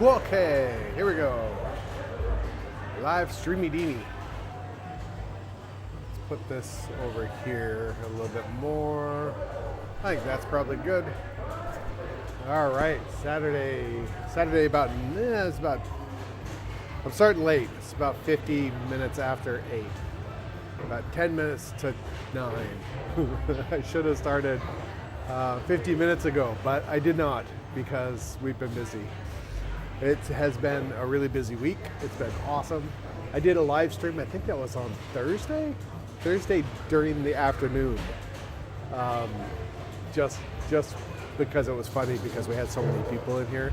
Okay, here we go. Live streamy deenie. Let's put this over here a little bit more. I think that's probably good. All right, Saturday about, I'm starting late. It's about 50 minutes after 8. About 10 minutes to 9. I should have started 50 minutes ago, but I did not because we've been busy. It has been a really busy week. It's been awesome. I did a live stream, I think that was on Thursday during the afternoon. Just because it was funny because we had so many people in here.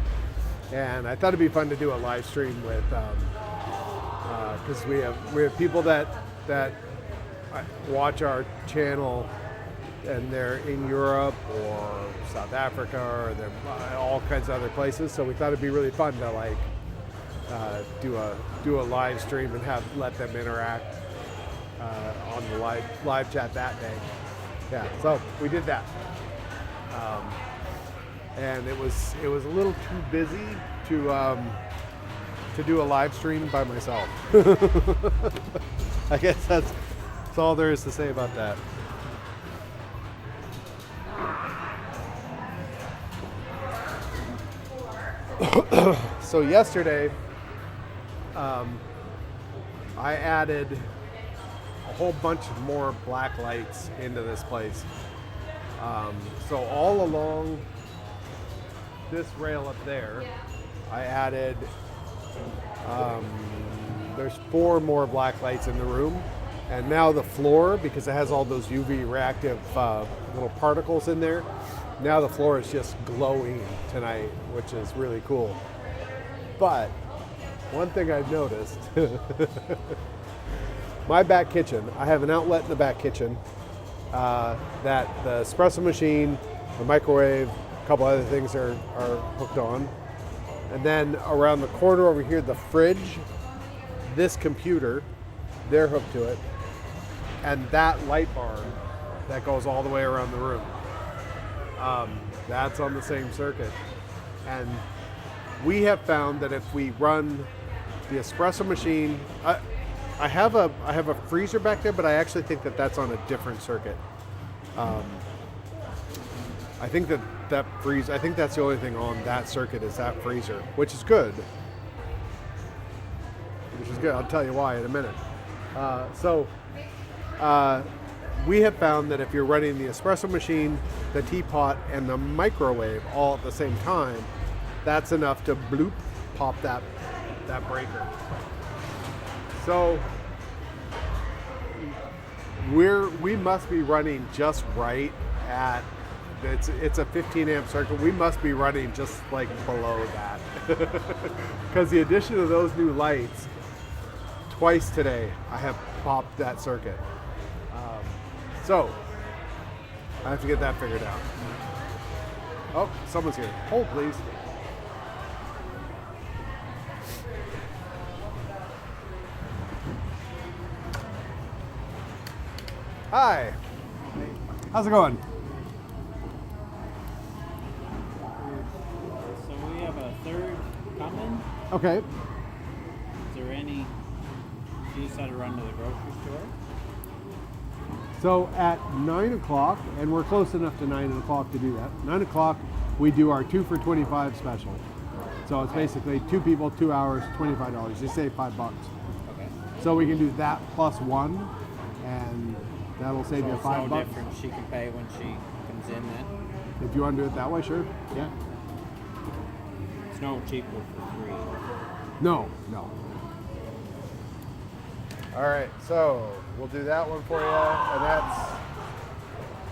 And I thought it'd be fun to do a live stream with, because we have people that watch our channel and they're in Europe or South Africa or they're all kinds of other places. So we thought it'd be really fun to do a live stream and let them interact on the live chat that day. Yeah, so we did that. And it was a little too busy to do a live stream by myself. I guess that's all there is to say about that. So yesterday, I added a whole bunch more black lights into this place. So all along this rail up there, I added, there's 4 more black lights in the room. And now the floor, because it has all those UV reactive little particles in there, now the floor is just glowing tonight, which is really cool. But one thing I've noticed, my back kitchen, I have an outlet in the back kitchen that the espresso machine, the microwave, a couple other things are hooked on. And then around the corner over here, the fridge, this computer, they're hooked to it. And that light bar that goes all the way around the room, that's on the same circuit. And we have found that if we run the espresso machine, I have a freezer back there, but I actually think that that's on a different circuit. I think that freezer, I think that's the only thing on that circuit is that freezer, which is good. I'll tell you why in a minute. We have found that if you're running the espresso machine, the teapot, and the microwave all at the same time, that's enough to bloop, pop that breaker. So we must be running just right at, it's a 15 amp circuit. We must be running just like below that. Because the addition of those new lights, twice today, I have popped that circuit. So I have to get that figured out. Oh, someone's here. Hold, please. Hi. How's it going? So we have a third coming. Okay. Is there any? You just had to run to the grocery store. So at 9 o'clock, and we're close enough to 9 o'clock to do that. 9 o'clock, we do our 2 for $25 special. So it's basically 2 people, 2 hours, $25. You save $5. Okay. So we can do that plus 1, and that'll save you $5. No different. She can pay when she comes in then. If you want to do it that way, sure. Yeah. It's no cheaper for free. No. All right, so we'll do that one for you, and that's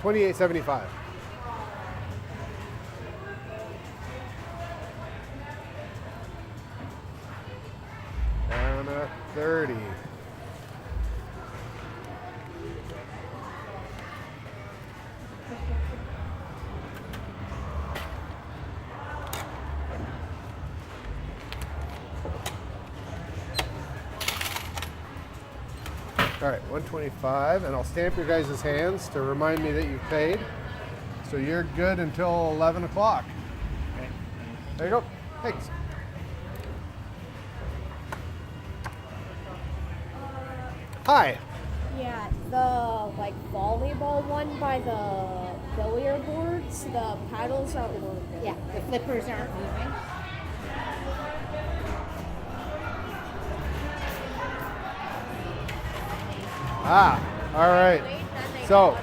$28.75. Down to 30. All right, 125, and I'll stamp your guys' hands to remind me that you paid. So you're good until 11 o'clock. Okay. There you go. Thanks. Hi. Yeah, the like volleyball one by the billiard boards, the paddles aren't working. Yeah, the flippers aren't moving. Ah, all right. So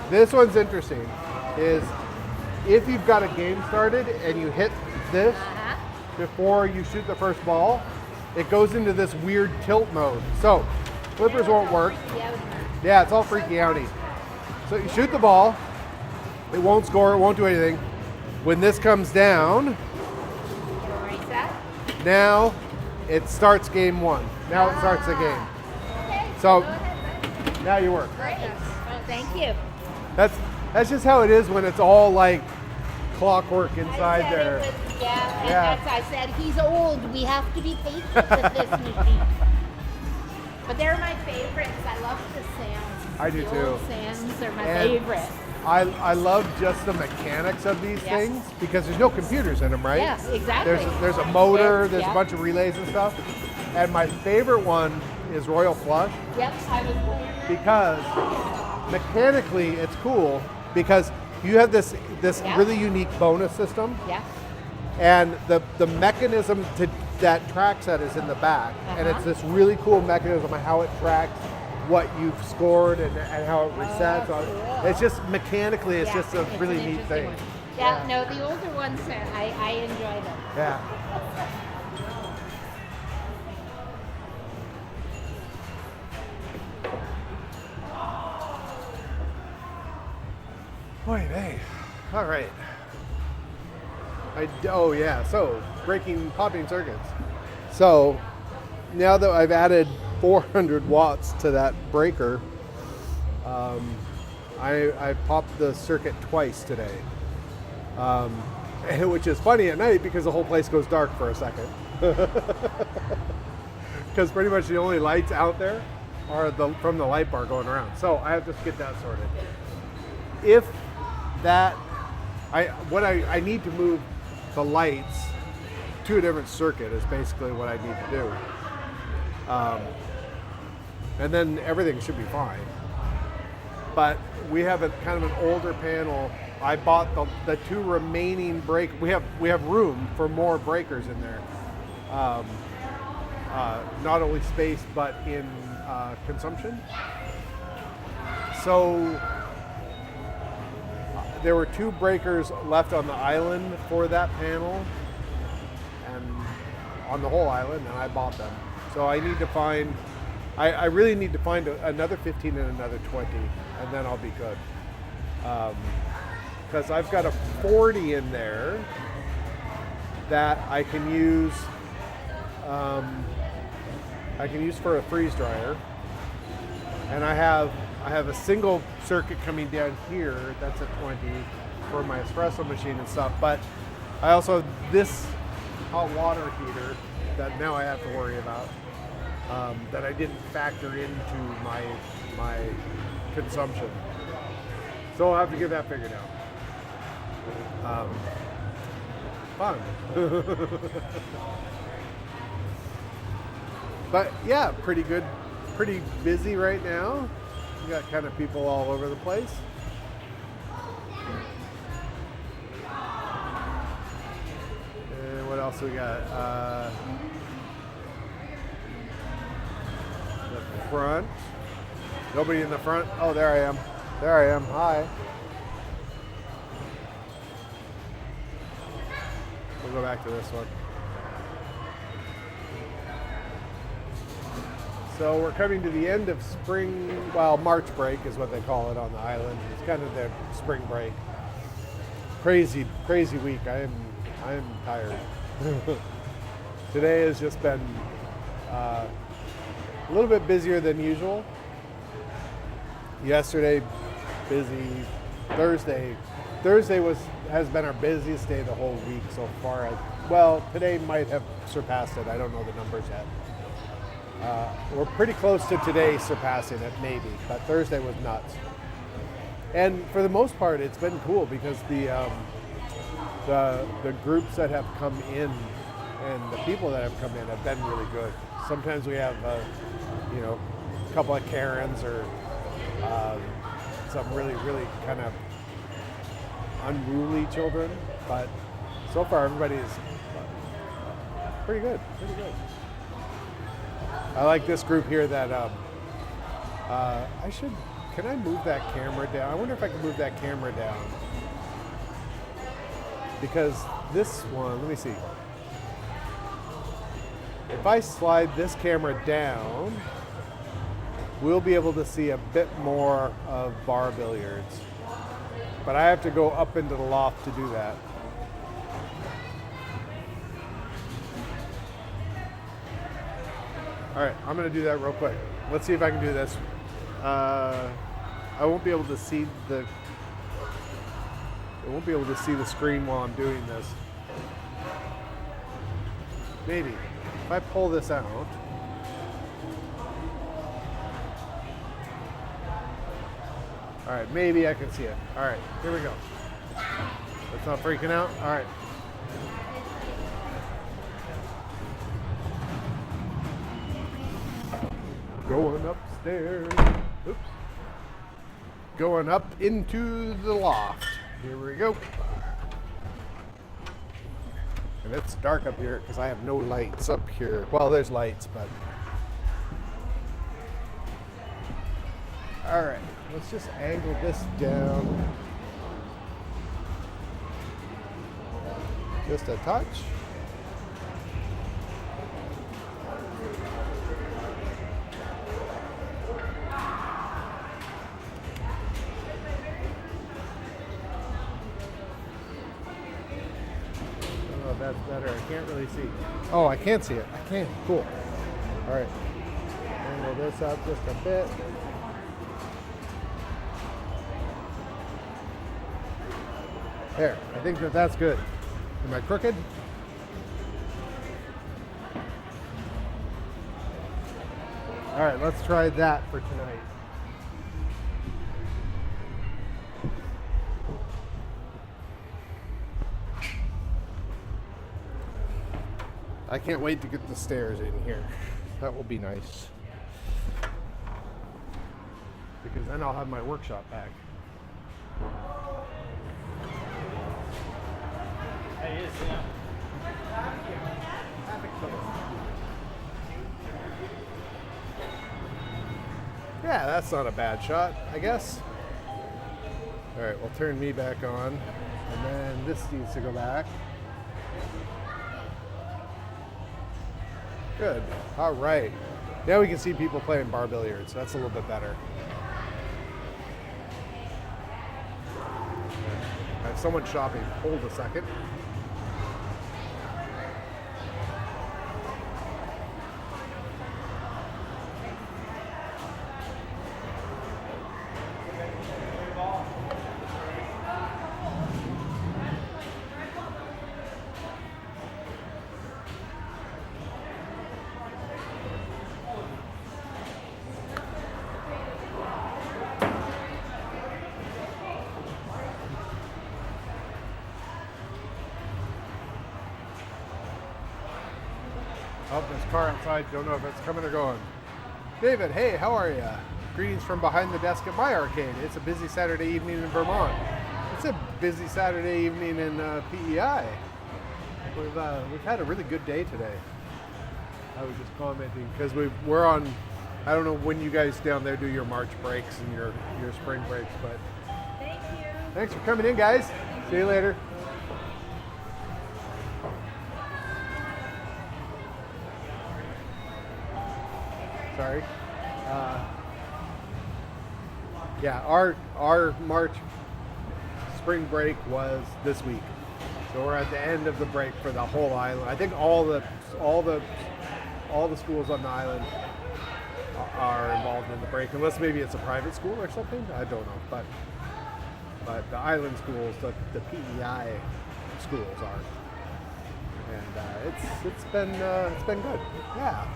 this one's interesting. Is if you've got a game started and you hit this before you shoot the first ball, it goes into this weird tilt mode. So flippers won't work. Yeah, it's all freaky outy. So you shoot the ball, it won't score, it won't do anything. When this comes down, now it starts game one. Now it starts the game. So now you work. Great. Thank you. That's just how it is when it's all like clockwork inside I said there. It was, yeah, and Yeah. that's, I said, he's old. We have to be patient with this machine. But they're my favorites. I love the Sands. I do the too. Old Sands are my And favorite. I love just the mechanics of these Yes. things because there's no computers in them, right? Yeah, exactly. There's a motor, Yes, there's yeah. a bunch of relays and stuff. And my favorite one is Royal Flush Yep, I was playing that. because mechanically it's cool because you have this Yeah. really unique bonus system. Yeah. And the mechanism that tracks that is in the back. And it's this really cool mechanism of how it tracks what you've scored and how it resets. cool. It's just mechanically, it's Yeah, just a it's really an neat interesting thing. one. Yeah, no, the older ones, I enjoy them. Yeah. Boy, hey. All right. Oh yeah, so popping circuits. So now that I've added 400 watts to that breaker, I popped the circuit twice today, which is funny at night because the whole place goes dark for a second. Because pretty much the only lights out there are from the light bar going around. So I have to get that sorted. If that, I need to move the lights to a different circuit is basically what I need to do. And then everything should be fine. But we have a kind of an older panel. I bought the two remaining we have room for more breakers in there. Not only space but in consumption. So there were two breakers left on the island for that panel and on the whole island, and I bought them. So I need to find, I really need to find another 15 and another 20, and then I'll be good. Because I've got a 40 in there that I can use for a freeze dryer, and I have a single circuit coming down here that's a 20 for my espresso machine and stuff, but I also have this hot water heater that now I have to worry about, that I didn't factor into my consumption. So I'll have to get that figured out. Fun. But yeah, pretty good, pretty busy right now. We got kind of people all over the place. And what else we got? The front. Nobody in the front. Oh, there I am. There I am. Hi. We'll go back to this one. So we're coming to the end of spring, well, March break is what they call it on the island. It's kind of their spring break. Crazy week. I am tired. Today has just been a little bit busier than usual. Yesterday, busy. Thursday has been our busiest day the whole week so far. Well, today might have surpassed it. I don't know the numbers yet. We're pretty close to today surpassing it, maybe, but Thursday was nuts. And for the most part, it's been cool because the groups that have come in and the people that have come in have been really good. Sometimes we have, you know, a couple of Karens or some really, really kind of unruly children, but so far everybody's pretty good, pretty good. I like this group here that can I move that camera down? I wonder if I can move that camera down. Because this one, let me see. If I slide this camera down, we'll be able to see a bit more of bar billiards. But I have to go up into the loft to do that. All right, I'm gonna do that real quick. Let's see if I can do this. I won't be able to see the screen while I'm doing this. Maybe. If I pull this out. All right, maybe I can see it. All right, here we go. That's not freaking out. All right. Going upstairs. Oops. Going up into the loft. Here we go. And it's dark up here because I have no lights up here. Well, there's lights, but. All right, let's just angle this down. Just a touch. That's better. I can't really see. Oh, I can't see it. I can. Cool. All right. Angle this up just a bit. There. I think that's good. Am I crooked? All right. Let's try that for tonight. I can't wait to get the stairs in here. That will be nice. Because then I'll have my workshop back. Hey, is, yeah. Yeah, that's not a bad shot, I guess. All right, we'll turn me back on. And then this needs to go back. Good. All right. Now we can see people playing bar billiards. That's a little bit better. I have someone shopping. Hold a second. Oh, there's a car outside. Don't know if it's coming or going. David, hey, how are you? Greetings from behind the desk at my arcade. It's a busy Saturday evening in Vermont. It's a busy Saturday evening in PEI. We've had a really good day today. I was just commenting because we're on. I don't know when you guys down there do your March breaks and your spring breaks, but Thank you. thanks for coming in, guys. See you later. Sorry. Yeah, our March spring break was this week, so we're at the end of the break for the whole island. I think all the schools on the island are involved in the break, unless maybe it's a private school or something. I don't know, but the island schools, the PEI schools are, and it's been good. Yeah.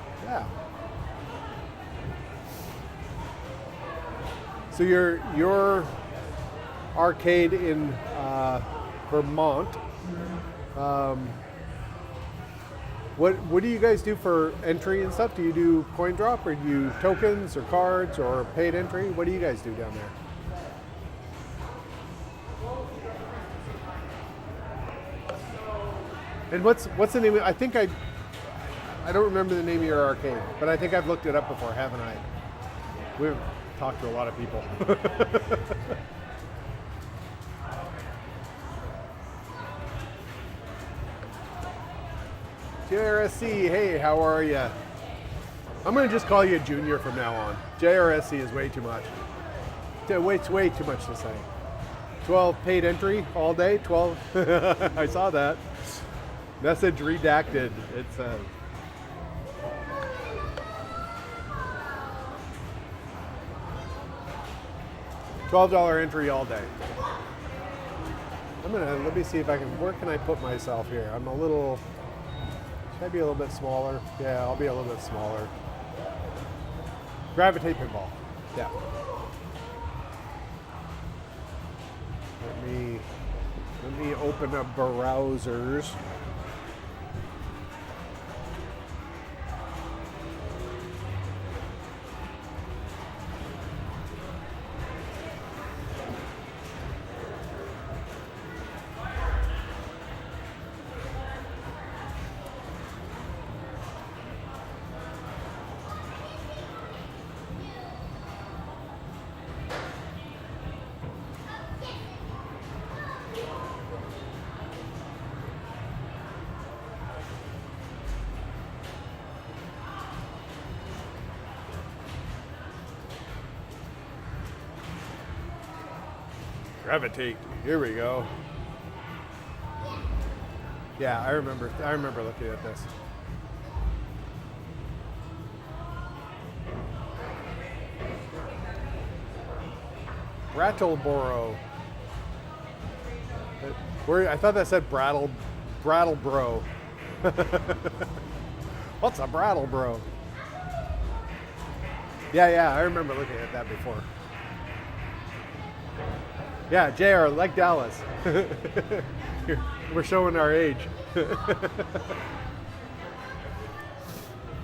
So your arcade in Vermont, What do you guys do for entry and stuff? Do you do coin drop, or do you tokens or cards or paid entry? What do you guys do down there? And what's the name of, I think I don't remember the name of your arcade, but I think I've looked it up before, haven't I? We've talked to a lot of people. JRSC, hey, how are you? I'm going to just call you Junior from now on. JRSC is way too much. Way too much to say. 12 paid entry all day, 12. I saw that. Message redacted. It's $12 entry all day. Let me see if I can, where can I put myself here? I'm a little, should I be a little bit smaller? Yeah, I'll be a little bit smaller. Gravitate pinball. Yeah. Let me open up browsers. Gravitate. Here we go. Yeah, I remember looking at this. Rattleboro. I thought that said Brattleboro. What's a Brattleboro? Yeah, I remember looking at that before. Yeah, JR, like Dallas. We're showing our age.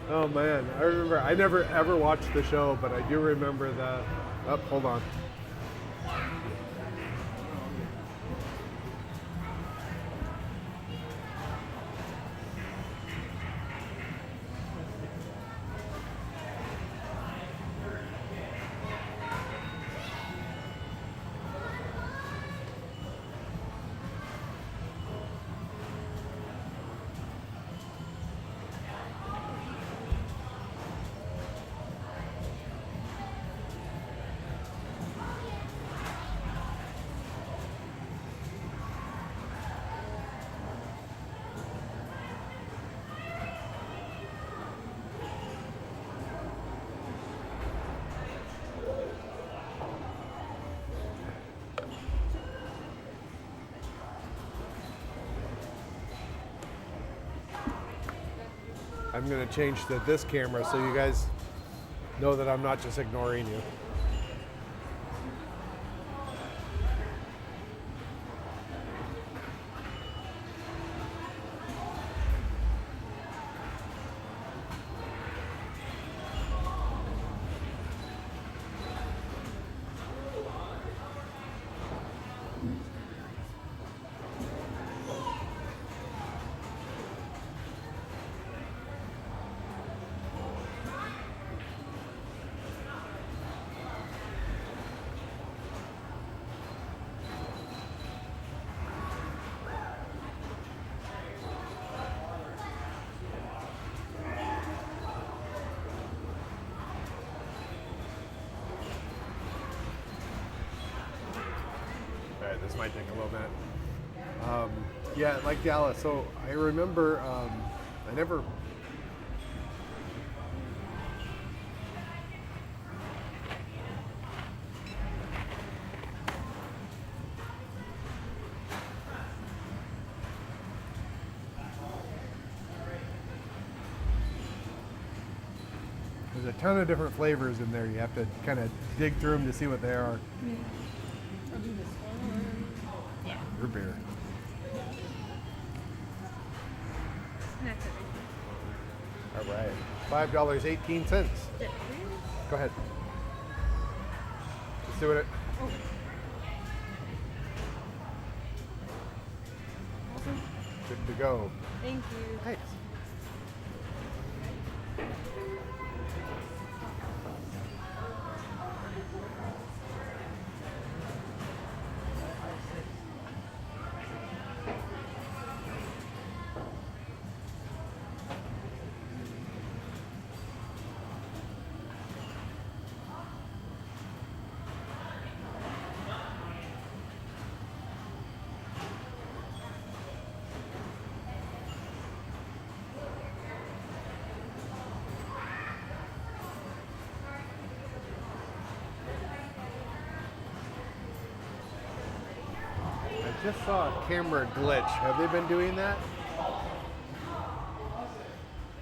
Oh man, I remember, I never ever watched the show, but I do remember that. Oh, hold on. I'm going to change to this camera so you guys know that I'm not just ignoring you. This might take a little bit. Yeah, like Dallas. So I remember I never. There's a ton of different flavors in there. You have to kind of dig through them to see what they are. I'll do this one. Yeah. Root beer. That's everything. right. $5.18. Go ahead. Let's do it. Good to go. Thank you. Thanks. I just saw a camera glitch. Have they been doing that?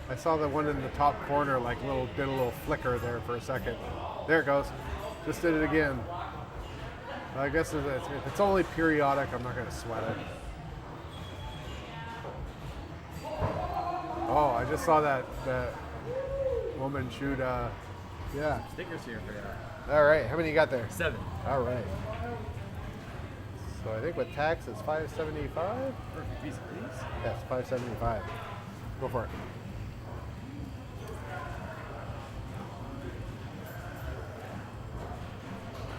I saw the one in the top corner, like did a little flicker there for a second. There it goes. Just did it again. I guess if it's only periodic, I'm not going to sweat it. Oh, I just saw that woman shoot. Yeah. Stickers here for you. All right. How many you got there? 7. All right. So I think with tax it's $5.75. Perfect piece, please. Yes, $5.75. Go for it.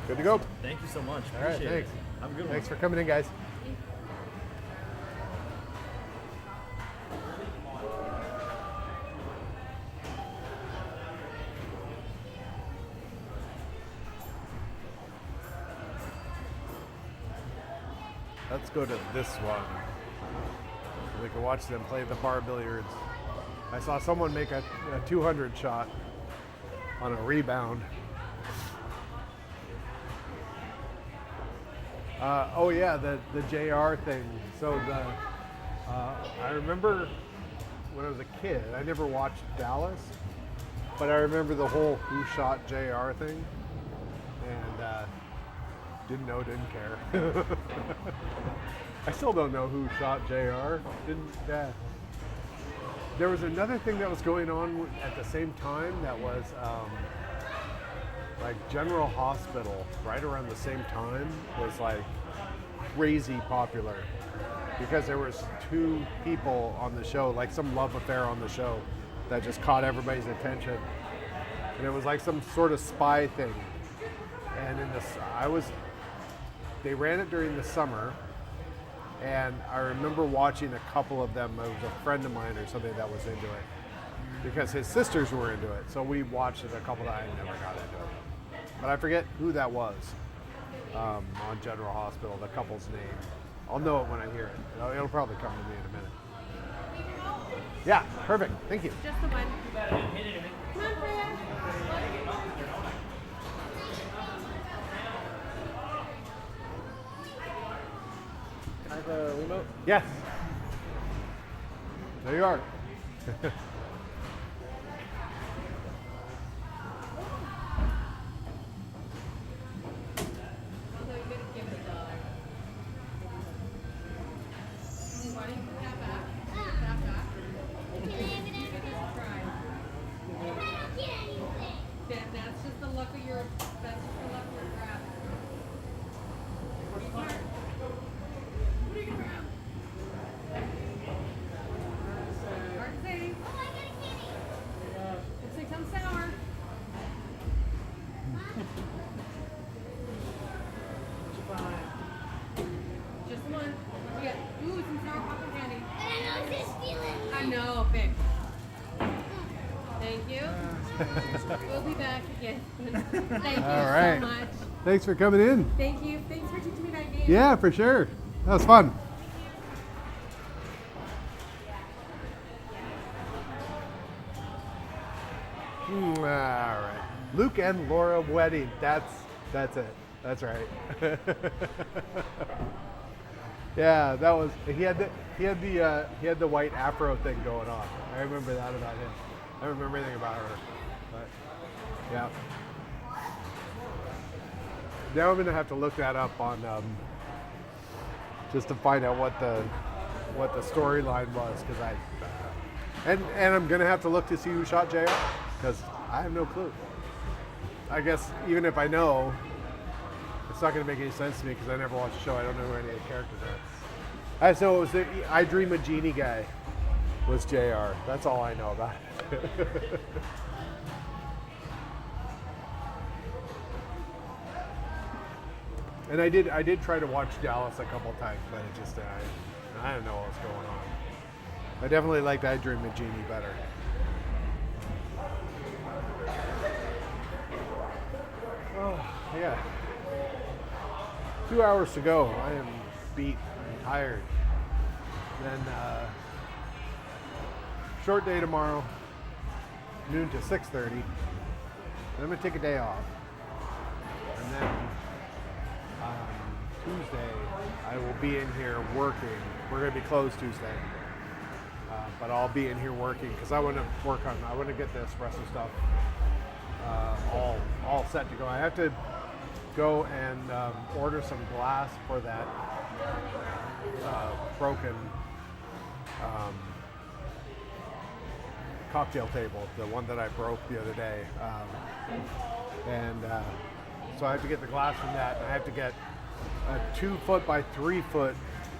Good to go. Thank you so much. All right, Appreciate thanks. it. Have a good one. Thanks for coming in, guys. Let's go to this one. So we can watch them play the bar billiards. I saw someone make a 200 shot on a rebound. Oh yeah, the JR thing. So I remember when I was a kid, I never watched Dallas, but I remember the whole who shot JR thing, and didn't know, didn't care. I still don't know who shot JR. There was another thing that was going on at the same time that was like General Hospital, right around the same time, was like crazy popular because there was 2 people on the show, like some love affair on the show that just caught everybody's attention, and it was like some sort of spy thing. And they ran it during the summer, and I remember watching a couple of them. It was a friend of mine or something that was into it because his sisters were into it, so we watched it a couple times. I never got into it, but I forget who that was on General Hospital, the couple's name. I'll know it when I hear it. It'll probably come to me in a minute. Yeah, perfect. Thank you. Just the one. Come on, Freya. Can I have a remote? Yes. There you are. That's just the luck of your grab. What are you gonna grab? Hard to say. Oh, I got a kitty. Looks like something sour. Just one. What you got? Ooh, some sour popcorn candy. I know, pick. Thank you. We'll be back again. Thank you All right. so much. Thanks for coming in. Thank you. Thanks for teaching me that game. Yeah, for sure. That was fun. All right. Luke and Laura wedding. That's it. That's right. Yeah, that was. He had the white afro thing going on. I remember that about him. I don't remember anything about her, but yeah. Now I'm gonna have to look that up on just to find out what the storyline was, because And I'm gonna have to look to see who shot JR because I have no clue. I guess even if I know, it's not gonna make any sense to me because I never watched the show. I don't know who any of the characters are. So it was the I Dream a Genie guy was JR. That's all I know about it. And I did try to watch Dallas a couple times, but it just I don't know what's going on. I definitely liked I Dream a Genie better. Oh yeah, 2 hours to go. I am beat and tired. Then short day tomorrow, noon to 6:30. Then I'm gonna take a day off, and then Tuesday I will be in here working. We're gonna be closed Tuesday, but I'll be in here working because I want to get the espresso stuff all set to go. I have to go and order some glass for that broken cocktail table, the one that I broke the other day, so I have to get the glass from that, and I have to get a 2 foot by 3 foot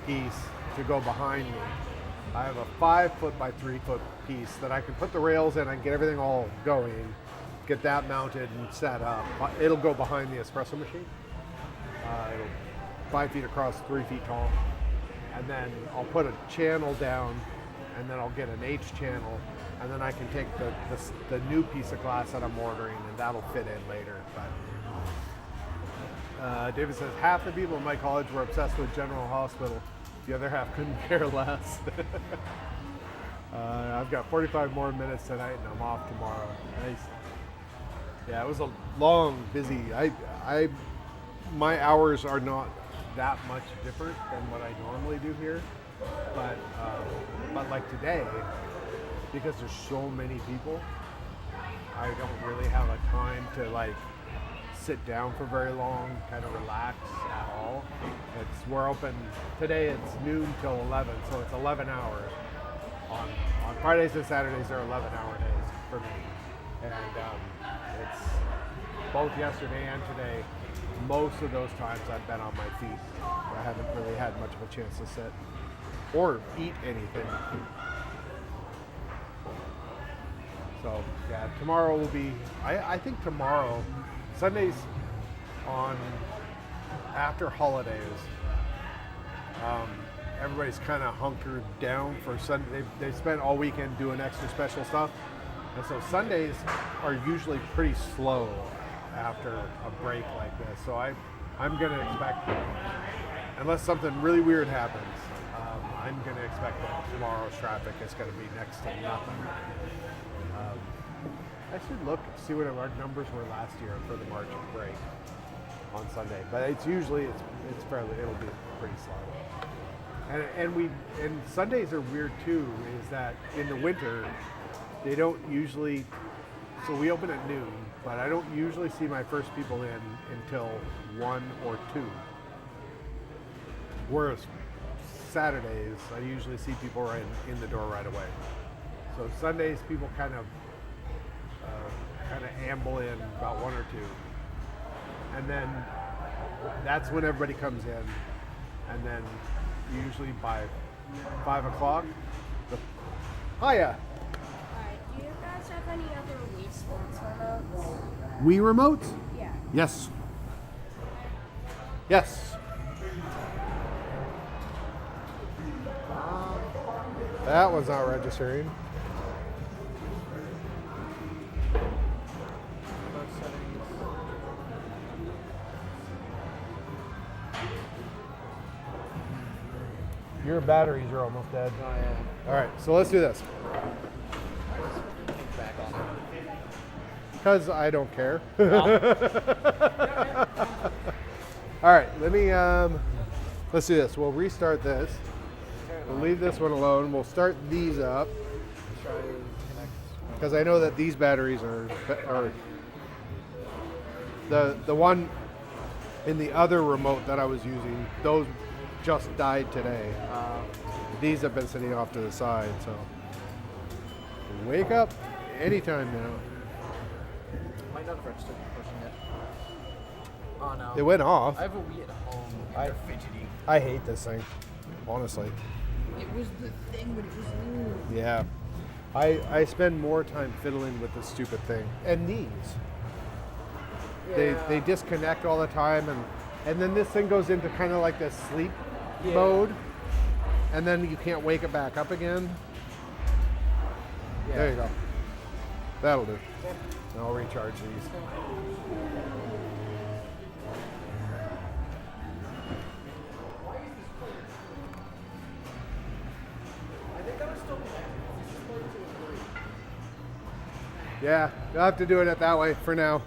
piece to go behind me. I have a 5 foot by 3 foot piece that I can put the rails in. I can get everything all going, get that mounted and set up. It'll go behind the espresso machine. It'll 5 feet across, 3 feet tall, and then I'll put a channel down, and then I'll get an H channel, and then I can take the new piece of glass that I'm ordering, and that'll fit in later. But David says half the people in my college were obsessed with General Hospital. The other half couldn't care less. I've got 45 more minutes tonight, and I'm off tomorrow. Nice. Yeah, it was a long, busy. My hours are not that much different than what I normally do here, but like today, because there's so many people, I don't really have a time to like sit down for very long, kind of relax at all. We're open today. It's noon till 11, so it's 11 hours. On Fridays and Saturdays, they're 11-hour days for me, and it's both yesterday and today. Most of those times I've been on my feet. I haven't really had much of a chance to sit or eat anything. So yeah, tomorrow will be, I think tomorrow, Sundays on after holidays, everybody's kind of hunkered down for Sunday. They spent all weekend doing extra special stuff. And so Sundays are usually pretty slow after a break like this. So I'm going to expect, unless something really weird happens, I'm going to expect that tomorrow's traffic is going to be next to nothing. I should look, see what our numbers were last year for the March break on Sunday. But it's usually, it'll be pretty slow. And Sundays are weird too, is that in the winter, they don't usually, so we open at noon, but I don't usually see my first people in until 1 or 2. Whereas Saturdays, I usually see people right in the door right away. So Sundays, people kind of amble in about 1 or 2. And then that's when everybody comes in. And then usually by 5 o'clock, hiya. Alright, do you guys have any other Wii Sports remotes? Wii remotes? Yeah. Yes. Yes. That was not registering. Your batteries are almost dead. Oh, yeah. All right, so let's do this. Back on. Because I don't care. All right, let's do this. We'll restart this. We'll leave this one alone. We'll start these up. Try to connect. Because I know that these batteries are the one in the other remote that I was using, those just died today. These have been sitting off to the side, so Wake up anytime now. Might not have registered pushing it. Oh no. It went off. I have a Wii at home. They're fidgety. I hate this thing, honestly. It was the thing, but it was new. Yeah. I spend more time fiddling with this stupid thing. And these. They disconnect all the time, and then this thing goes into kind of like this sleep mode, and then you can't wake it back up again. There you go. That'll do. And I'll recharge these. Yeah, you'll have to do it that way for now.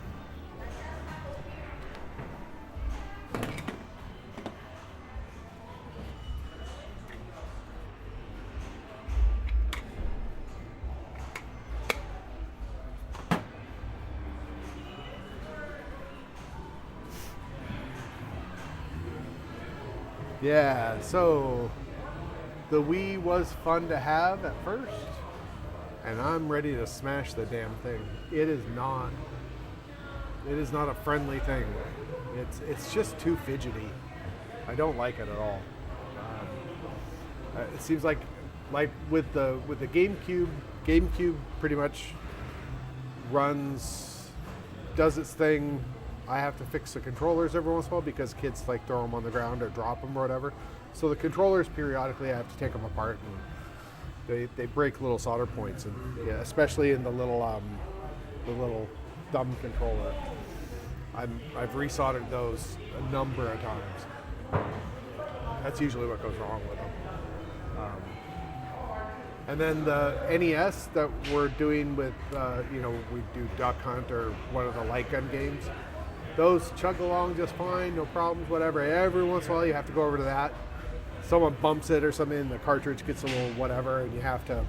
Yeah, so the Wii was fun to have at first, and I'm ready to smash the damn thing. It is not a friendly thing. It's just too fidgety. I don't like it at all. It seems like with the GameCube pretty much does its thing. I have to fix the controllers every once in a while because kids like throw them on the ground or drop them or whatever. So the controllers periodically I have to take them apart, and they break little solder points, and yeah, especially in the little thumb controller. I've resoldered those a number of times. That's usually what goes wrong with them. And then the NES that we're doing with, we do Duck Hunt or one of the light gun games. Those chug along just fine, no problems, whatever. Every once in a while you have to go over to that. Someone bumps it or something, the cartridge gets a little whatever, and you have to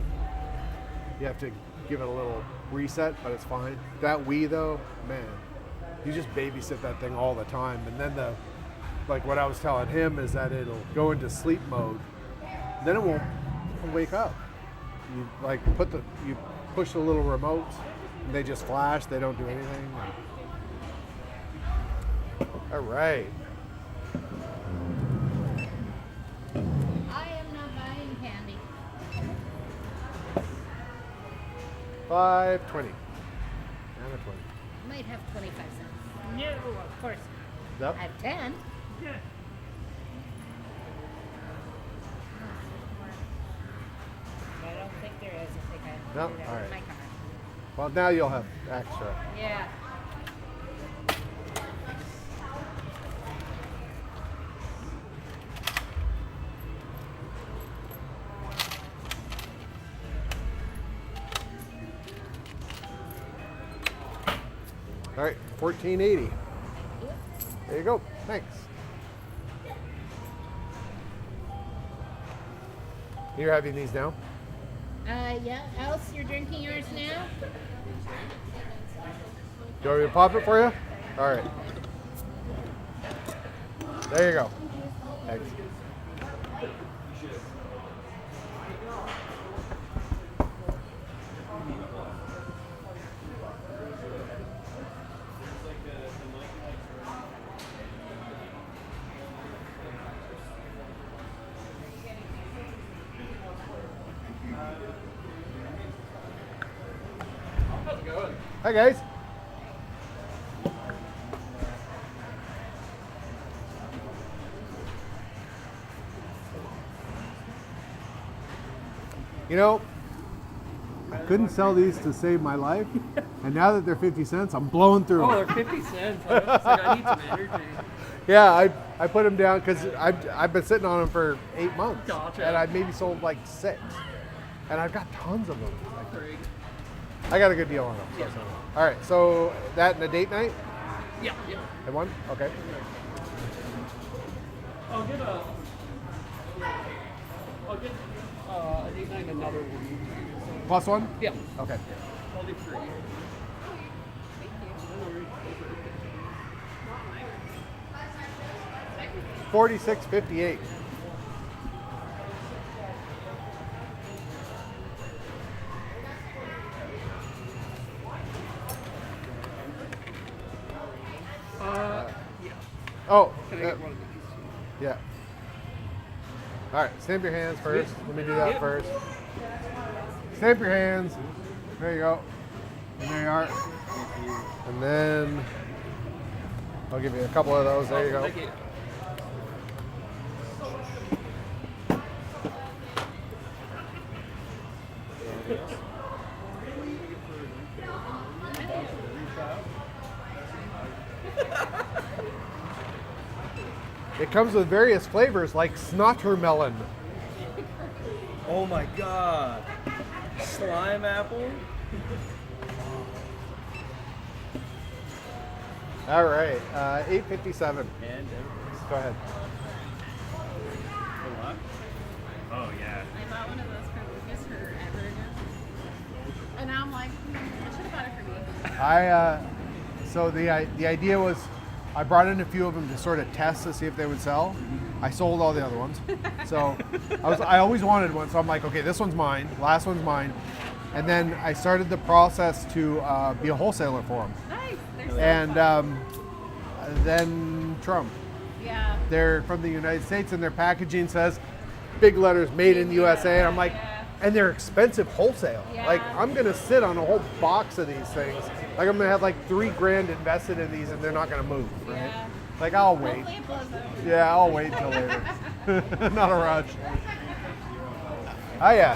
give it a little reset, but it's fine. That Wii though, man, you just babysit that thing all the time. And then what I was telling him is that it'll go into sleep mode, then it won't wake up. You you push the little remotes, and they just flash. They don't do anything. All right. I am not buying candy. $5.20. And a 20. Might have 25 cents. No, of course. Yep. I have 10. I don't think there is. I think I No? figured out All with right. my card. Well, now you'll have extra. Yeah. All right, $14.80. There you go. Thanks. You're having these now? Yeah. Alice, you're drinking yours now? Do you want me to pop it for you? All right. There you go. Thanks. Hi guys. You know, I couldn't sell these to save my life, and now that they're 50 cents, I'm blowing through Oh, them. they're 50 cents. I was like, I need some energy. Yeah, I put them down because I've been sitting on them for 8 months, Gotcha. and I maybe sold like 6, and I've got tons of them. Great. I got a good deal on them. So. All right, so that and a date night Yeah, yeah. at one. Okay. I'll get a date night and another one. Plus one. Yeah. Okay. I'll do 3. 46.58. I Yep. get one of these. Yeah. All right, stamp your hands first. Let me do that Yep. first. Stamp your hands. There you go. And there you are. And then I'll give you a couple of those. There you go. Thank you. It comes with various flavors like snottermelon. Oh my god. Slime apple? All right, 857. And Go ahead. oh yeah. I bought one of those for Lucas for Everett. And now I'm like, I should have bought it for me. So the idea was, I brought in a few of them to sort of test to see if they would sell. I sold all the other ones. So I always wanted one. So I'm like, okay, this one's mine. Last one's mine. And then I started the process to be a wholesaler for them. Nice. They're so And fun. then Trump. Yeah. They're from the United States, and their packaging says big letters, made in the USA. And I'm like, Yeah. and they're expensive wholesale. Yeah. Like, I'm gonna sit on a whole box of these things. Like, I'm gonna have like $3,000 invested in these, and they're not gonna move, right? Yeah. Like, I'll wait. Hopefully it blows over. Yeah, I'll wait till later. Not a rush. Oh yeah.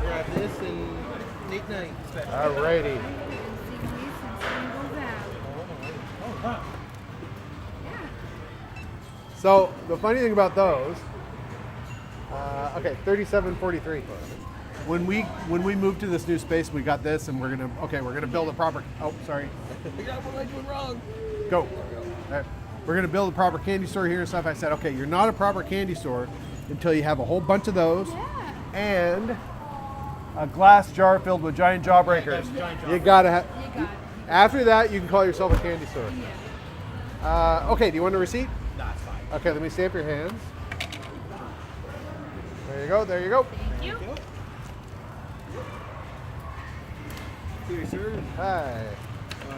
Grab this and late night special. Alrighty. So the funny thing about those, okay, 3743. When we moved to this new space, we got this, and we're gonna build a proper. Oh, sorry. We got one like one wrong. Go. All right. We're gonna build a proper candy store here and stuff. I said, okay, you're not a proper candy store until you have a whole bunch of those and a glass jar filled with giant jawbreakers. You gotta have. After that, you can call yourself a candy store. Okay. Do you want a receipt? That's fine. Okay. Let me stamp your hands. There you go. There you go. Thank you. Here, sir. Hi.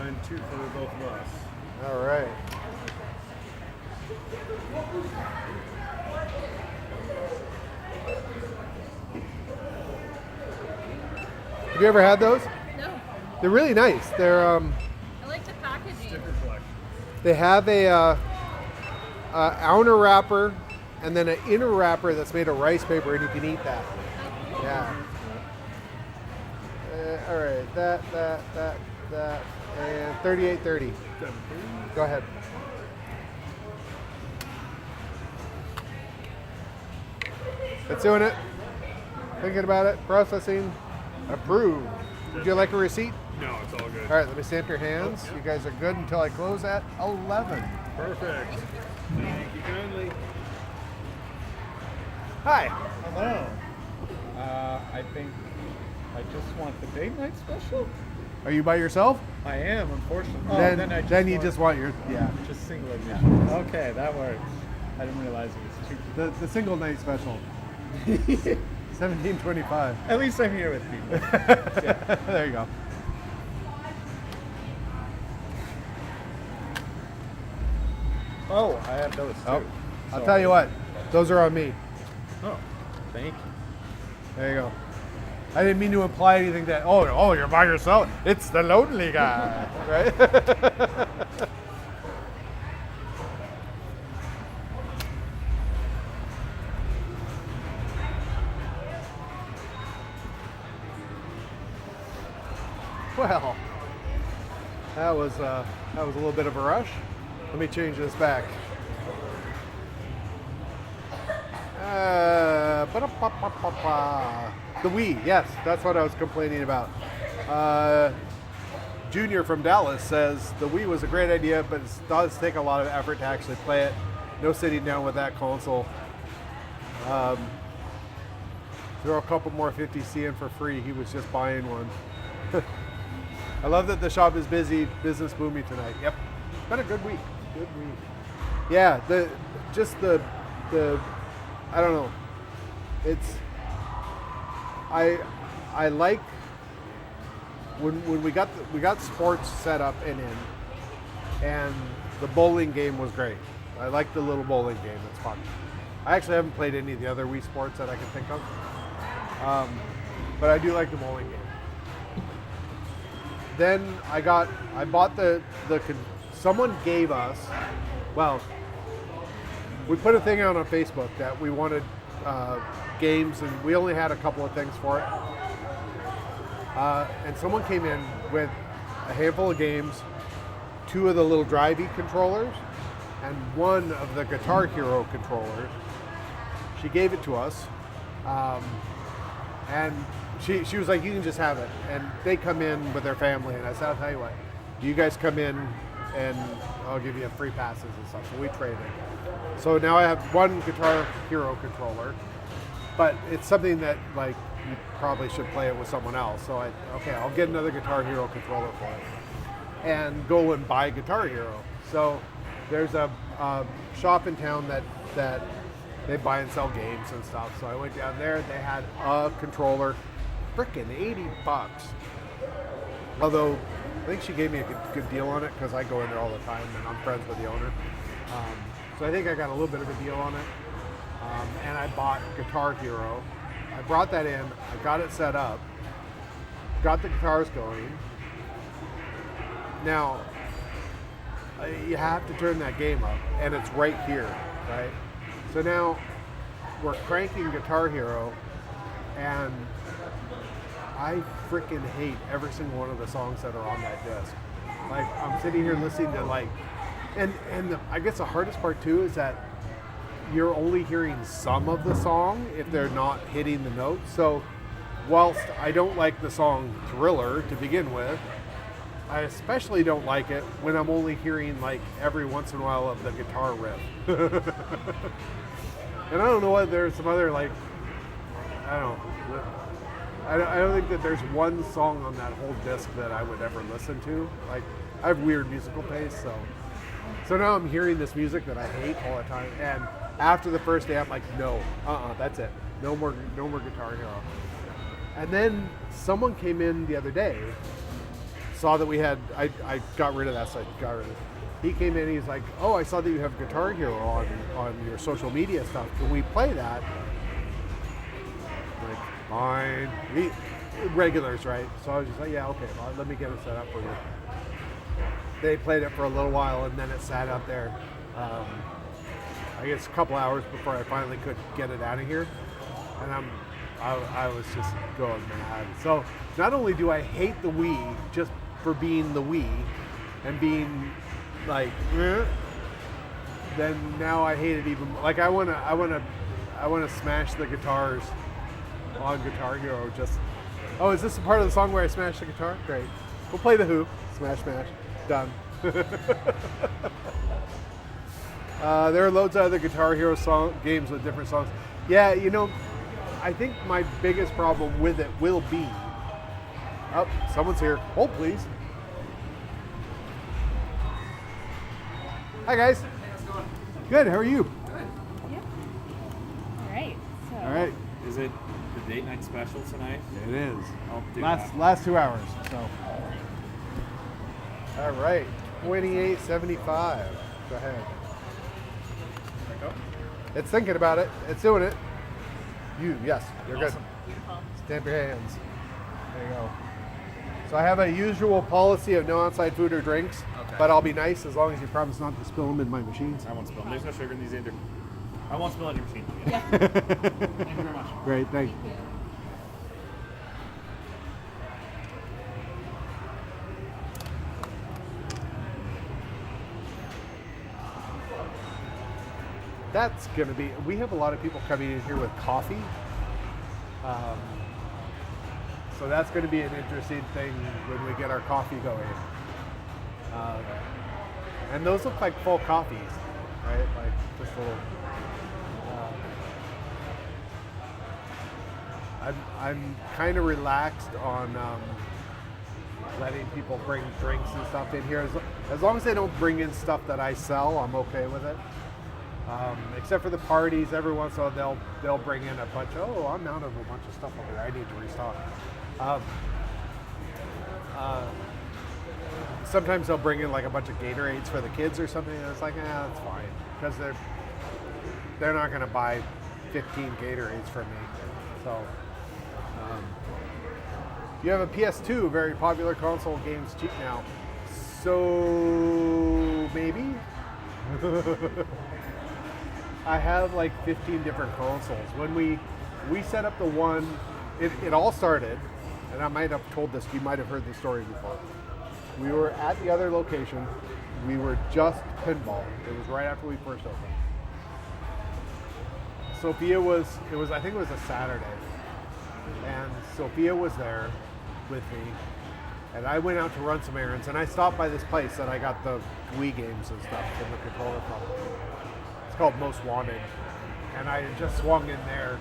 And two for both of us. All right. Have you ever had those? No. They're really nice. They're I like the packaging. they have a outer wrapper and then an inner wrapper that's made of rice paper, and you can eat that. Yeah. All right. That, and 3830. Go ahead. That's doing it. Thinking about it. Processing. Approved. Would you like a receipt? No, it's all good. All right, let me stamp your hands. You guys are good until I close at 11. Perfect. Thank you kindly. Hi. Hello. I think I just want the date night special. Are you by yourself? I am, unfortunately. Oh, then I then you want just want your, yeah. just single edition. Okay, that works. I didn't realize it was cheap. The single night special. 1725. At least I'm here with people. There you go. Oh, I have those too. Oh, I'll So- tell you what. Those are on me. Oh, thank you. There you go. I didn't mean to imply anything that, oh, you're by yourself. It's the lonely guy, right? Well, that was a little bit of a rush. Let me change this back. Ba-da-ba-ba-ba-ba. The Wii, yes, that's what I was complaining about. Junior from Dallas says the Wii was a great idea, but it does take a lot of effort to actually play it. No sitting down with that console. Throw a couple more 50C in for free. He was just buying one. I love that the shop is busy, business booming tonight. Yep, been a good week. Good week. Yeah, the I don't know. It's I like when we got sports set up and the bowling game was great. I like the little bowling game. It's fun. I actually haven't played any of the other Wii Sports that I can think of, but I do like the bowling game. Then I bought someone gave us, well, we put a thing out on Facebook that we wanted games, and we only had a couple of things for it. And someone came in with a handful of games, 2 of the little drivey controllers, and 1 of the Guitar Hero controllers. She gave it to us, and she was like, you can just have it. And they come in with their family, and I said, I'll tell you what, you guys come in and I'll give you free passes and stuff. So we traded. So now I have 1 Guitar Hero controller, but it's something that like you probably should play it with someone else. So I'll get another Guitar Hero controller for it and go and buy Guitar Hero. So there's a shop in town that they buy and sell games and stuff. So I went down there. They had a controller, frickin' $80. Although I think she gave me a good deal on it because I go in there all the time and I'm friends with the owner. So I think I got a little bit of a deal on it. And I bought Guitar Hero. I brought that in. I got it set up. Got the guitars going. Now, you have to turn that game up, and it's right here, right? So now we're cranking Guitar Hero, and I freaking hate every single one of the songs that are on that disc. Like, I'm sitting here listening to I guess the hardest part too is that you're only hearing some of the song if they're not hitting the notes. So whilst I don't like the song Thriller to begin with, I especially don't like it when I'm only hearing like every once in a while of the guitar riff. And I don't know what there's some other like, I don't know. I don't think that there's one song on that whole disc that I would ever listen to. Like, I have weird musical taste, so now I'm hearing this music that I hate all the time. And after the first day, I'm like, no, that's it. No more Guitar Hero. And then someone came in the other day, saw that we had, I got rid of that, so I got rid of it. He came in, he's like, oh, I saw that you have Guitar Hero on your social media stuff. Can we play that? I'm like, fine. Regulars, right? So I was just like, yeah, okay, well, let me get it set up for you. They played it for a little while, and then it sat out there, I guess a couple hours before I finally could get it out of here. And I was just going mad. So not only do I hate the Wii just for being the Wii and being like, then now I hate it even. Like I wanna smash the guitars on Guitar Hero. Just, oh, is this a part of the song where I smash the guitar? Great. We'll play the Who. Smash, smash. Done. There are loads of other Guitar Hero games with different songs. Yeah, you know, I think my biggest problem with it will be, oh, someone's here. Hold, please. Hi, guys. Hey, how's it going? Good. How are you? Good. Yep. All right. So. All right. Is it the date night special tonight? It is. I'll do Last 2 hours. So. All right. 28.75. Go ahead. There we go. It's thinking about it. It's doing it. Yes, you're Awesome. Beautiful. good. Stamp your hands. There you go. So I have a usual policy of no outside food or drinks, Okay. but I'll be nice as long as you promise not to spill them in my machines. I won't spill them. There's no sugar in these either. I won't spill it in your machine. Yeah. Thank you very much. Great, thank you. That's going to be, we have a lot of people coming in here with coffee. So that's going to be an interesting thing when we get our coffee going. And those look like full coffees, right? Like just little. I'm kind of relaxed on letting people bring drinks and stuff in here. As long as they don't bring in stuff that I sell, I'm okay with it. Except for the parties, every once in a while they'll bring in a bunch. Oh, I'm out of a bunch of stuff over there. I need to restock. Sometimes they'll bring in like a bunch of Gatorades for the kids or something, and it's like, that's fine. because they're not going to buy 15 Gatorades from me. So, you have a PS2, very popular console, games cheap now. So maybe. I have like 15 different consoles. When we set up the one, it all started, and I might have told this, you might have heard the story before. We were at the other location. We were just pinball. It was right after we first opened. Sophia I think it was a Saturday. And Sophia was there with me. And I went out to run some errands, and I stopped by this place that I got the Wii games and stuff from the controller from. It's called Most Wanted. And I had just swung in there,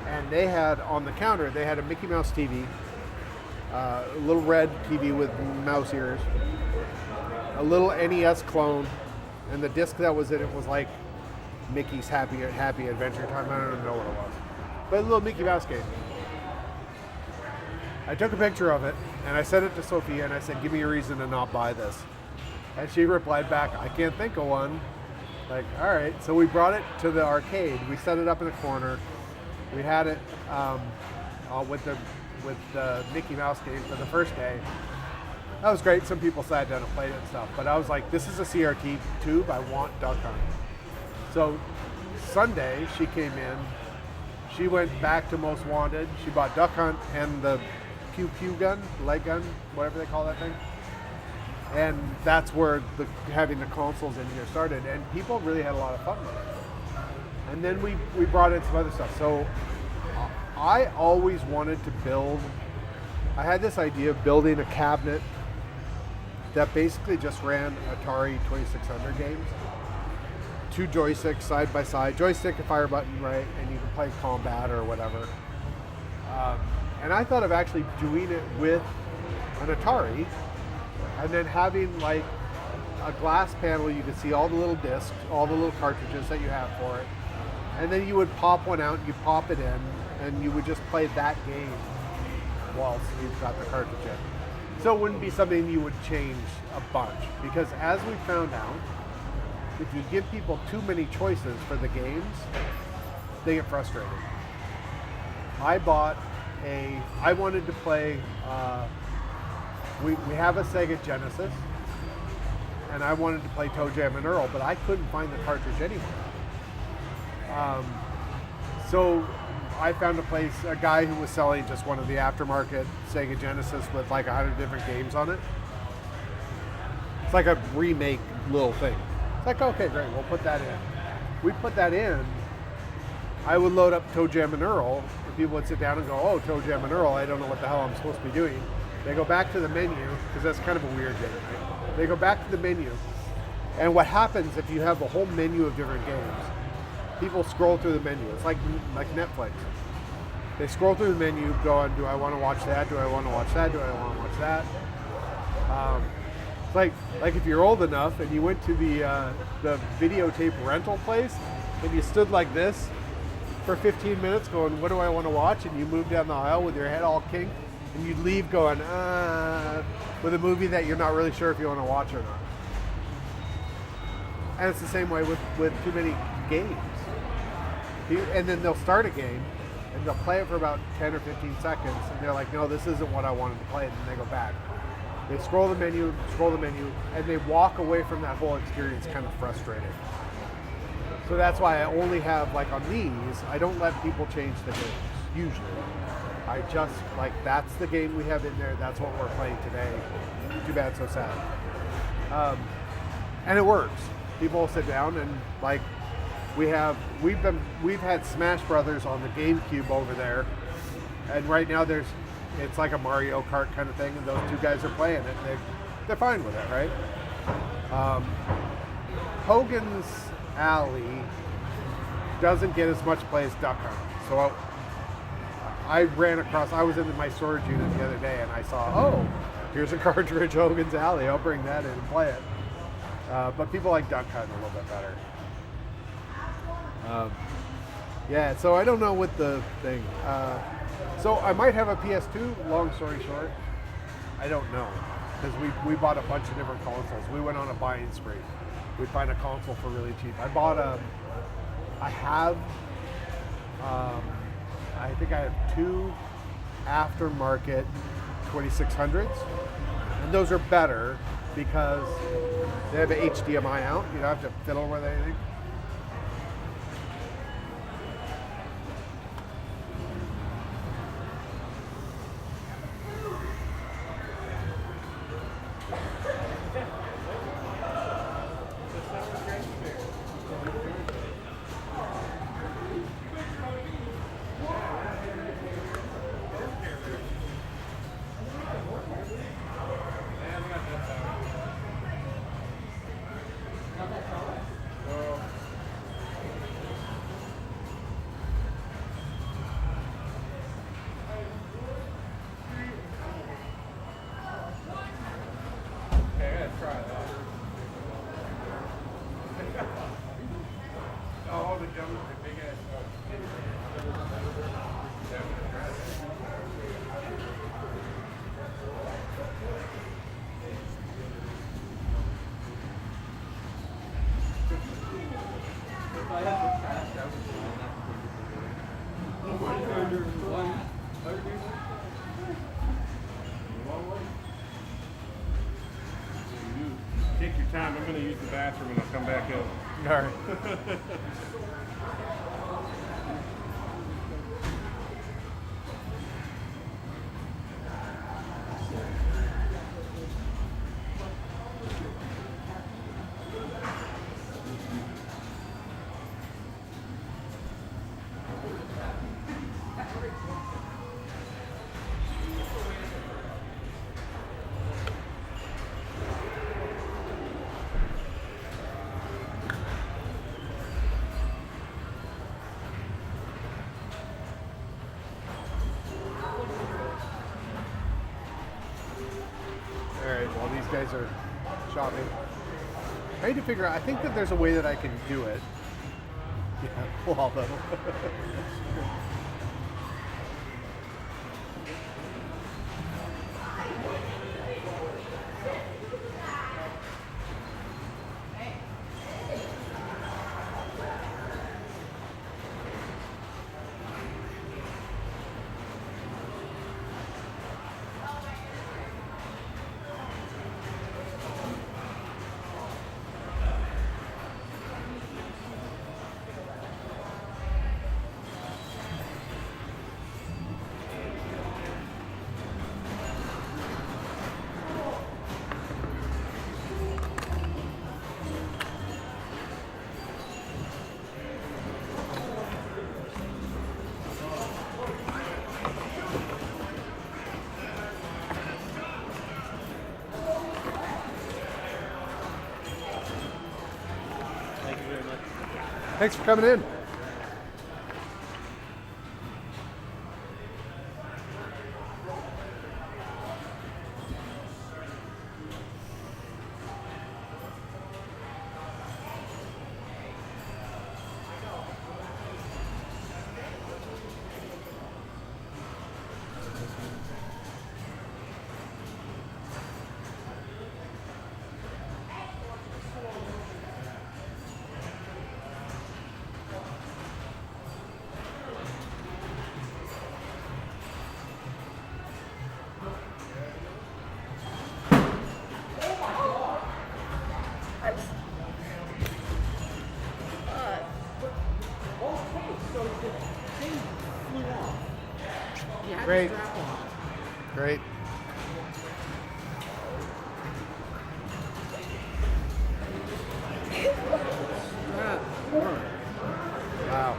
and they had, on the counter, they had a Mickey Mouse TV, a little red TV with mouse ears, a little NES clone, and the disc that was in it was like Mickey's Happy Adventure Time. I don't even know what it was. But a little Mickey Mouse game. I took a picture of it, and I sent it to Sophia, and I said, give me a reason to not buy this. And she replied back, I can't think of one. Like, all right. So we brought it to the arcade. We set it up in a corner. We had it with the Mickey Mouse game for the first day. That was great. Some people sat down and played it and stuff. But I was like, this is a CRT tube. I want Duck Hunt. So Sunday, she came in. She went back to Most Wanted. She bought Duck Hunt and the pew pew gun, light gun, whatever they call that thing. And that's where having the consoles in here started. And people really had a lot of fun with it. And then we brought in some other stuff. So I always wanted to build, I had this idea of building a cabinet that basically just ran Atari 2600 games. 2 joysticks side by side, joystick and fire button, right? And you can play combat or whatever. And I thought of actually doing it with an Atari, and then having like a glass panel. You could see all the little discs, all the little cartridges that you have for it. And then you would pop one out, you pop it in, and you would just play that game whilst you've got the cartridge in. So it wouldn't be something you would change a bunch, because as we found out, if you give people too many choices for the games, they get frustrated. I wanted to play, we have a Sega Genesis, and I wanted to play Toe Jam and Earl, but I couldn't find the cartridge anywhere. So I found a guy who was selling just one of the aftermarket Sega Genesis with like 100 different games on it. It's like a remake little thing. It's like, okay, great, we'll put that in. We put that in, I would load up Toe Jam and Earl, and people would sit down and go, oh, Toe Jam and Earl, I don't know what the hell I'm supposed to be doing. They go back to the menu, because that's kind of a weird game, right? They go back to the menu, and what happens if you have a whole menu of different games, people scroll through the menu. It's like Netflix. They scroll through the menu, going, do I want to watch that? Do I want to watch that? Do I want to watch that? Like if you're old enough and you went to the videotape rental place and you stood like this for 15 minutes going, what do I want to watch? And you move down the aisle with your head all kinked, and you'd leave going, with a movie that you're not really sure if you want to watch or not. And it's the same way with too many games. And then they'll start a game and they'll play it for about 10 or 15 seconds, and they're like, no, this isn't what I wanted to play, and then they go back. They scroll the menu, and they walk away from that whole experience kind of frustrated. So that's why I only have, like on these, I don't let people change the games, usually. I just, like, that's the game we have in there, that's what we're playing today. Too bad, so sad. And it works. People will sit down and, like, we've had Smash Brothers on the GameCube over there, and right now it's like a Mario Kart kind of thing, and those two guys are playing it, and they're fine with it, right? Hogan's Alley doesn't get as much play as Duck Hunt, so I was in my storage unit the other day, and I saw, oh, here's a cartridge, Hogan's Alley, I'll bring that in and play it. But people like Duck Hunt a little bit better. Yeah, so I don't know what the thing. So I might have a PS2, long story short. I don't know. Because we bought a bunch of different consoles. We went on a buying spree. we'd find a console for really cheap. I think I have 2 aftermarket 2600s, and those are better because they have an HDMI out. You don't have to fiddle with anything. Take your time. I'm going to use the bathroom and I'll come back out. All right. While these guys are shopping, I need to figure out. I think that there's a way that I can do it. Yeah, well, though. Thanks for coming in. Great. Great. Wow.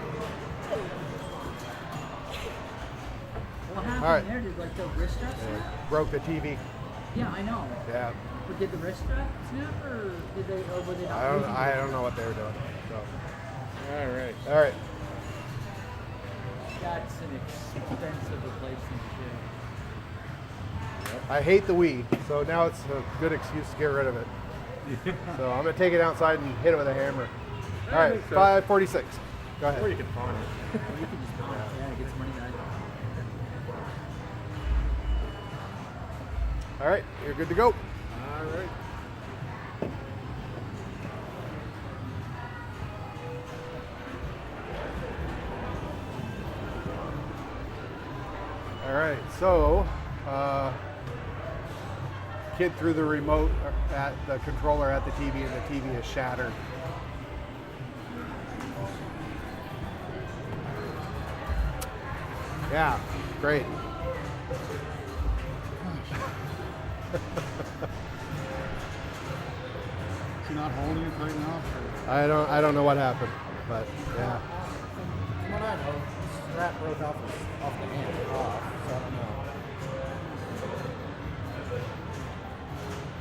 What happened All right. there? Did like the wrist strap snap? Broke the TV. Yeah, I know. Yeah. But did the wrist strap snap, or did they, or were they not? I don't know what they were doing. So. All right. All right. That's an expensive replacement too. I hate the Wii, so now it's a good excuse to get rid of it. So I'm gonna take it outside and hit it with a hammer. All right, 546. Go ahead. Or you can pawn it. You can just pawn it. Yeah, get some money back. All right, you're good to go. All right. right, so kid threw the remote at the controller at the TV, and the TV is shattered. Yeah, great. Is he not holding it right now? I don't know what happened, but yeah. From what I know, the strap broke off the hand, so I don't know.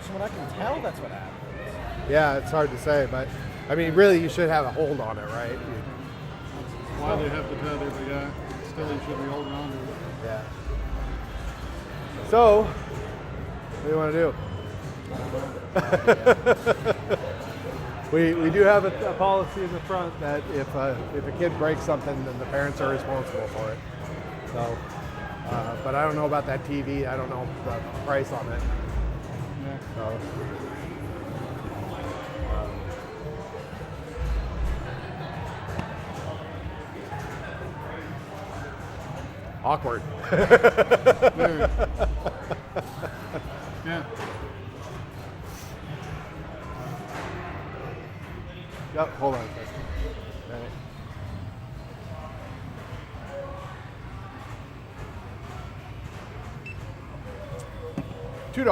From what I can tell, that's what happened. Yeah, it's hard to say, but I mean, really, you should have a hold on it, right? Why they have the tether, but yeah, still you should be holding on to it. Yeah. So, what do you want to do? We do have a policy in the front that if a kid breaks something, then the parents are responsible for it. So, but I don't know about that TV. I don't know the price on it. Yeah. So, awkward. Very. Yeah. Yep, hold on a second. All right. $2.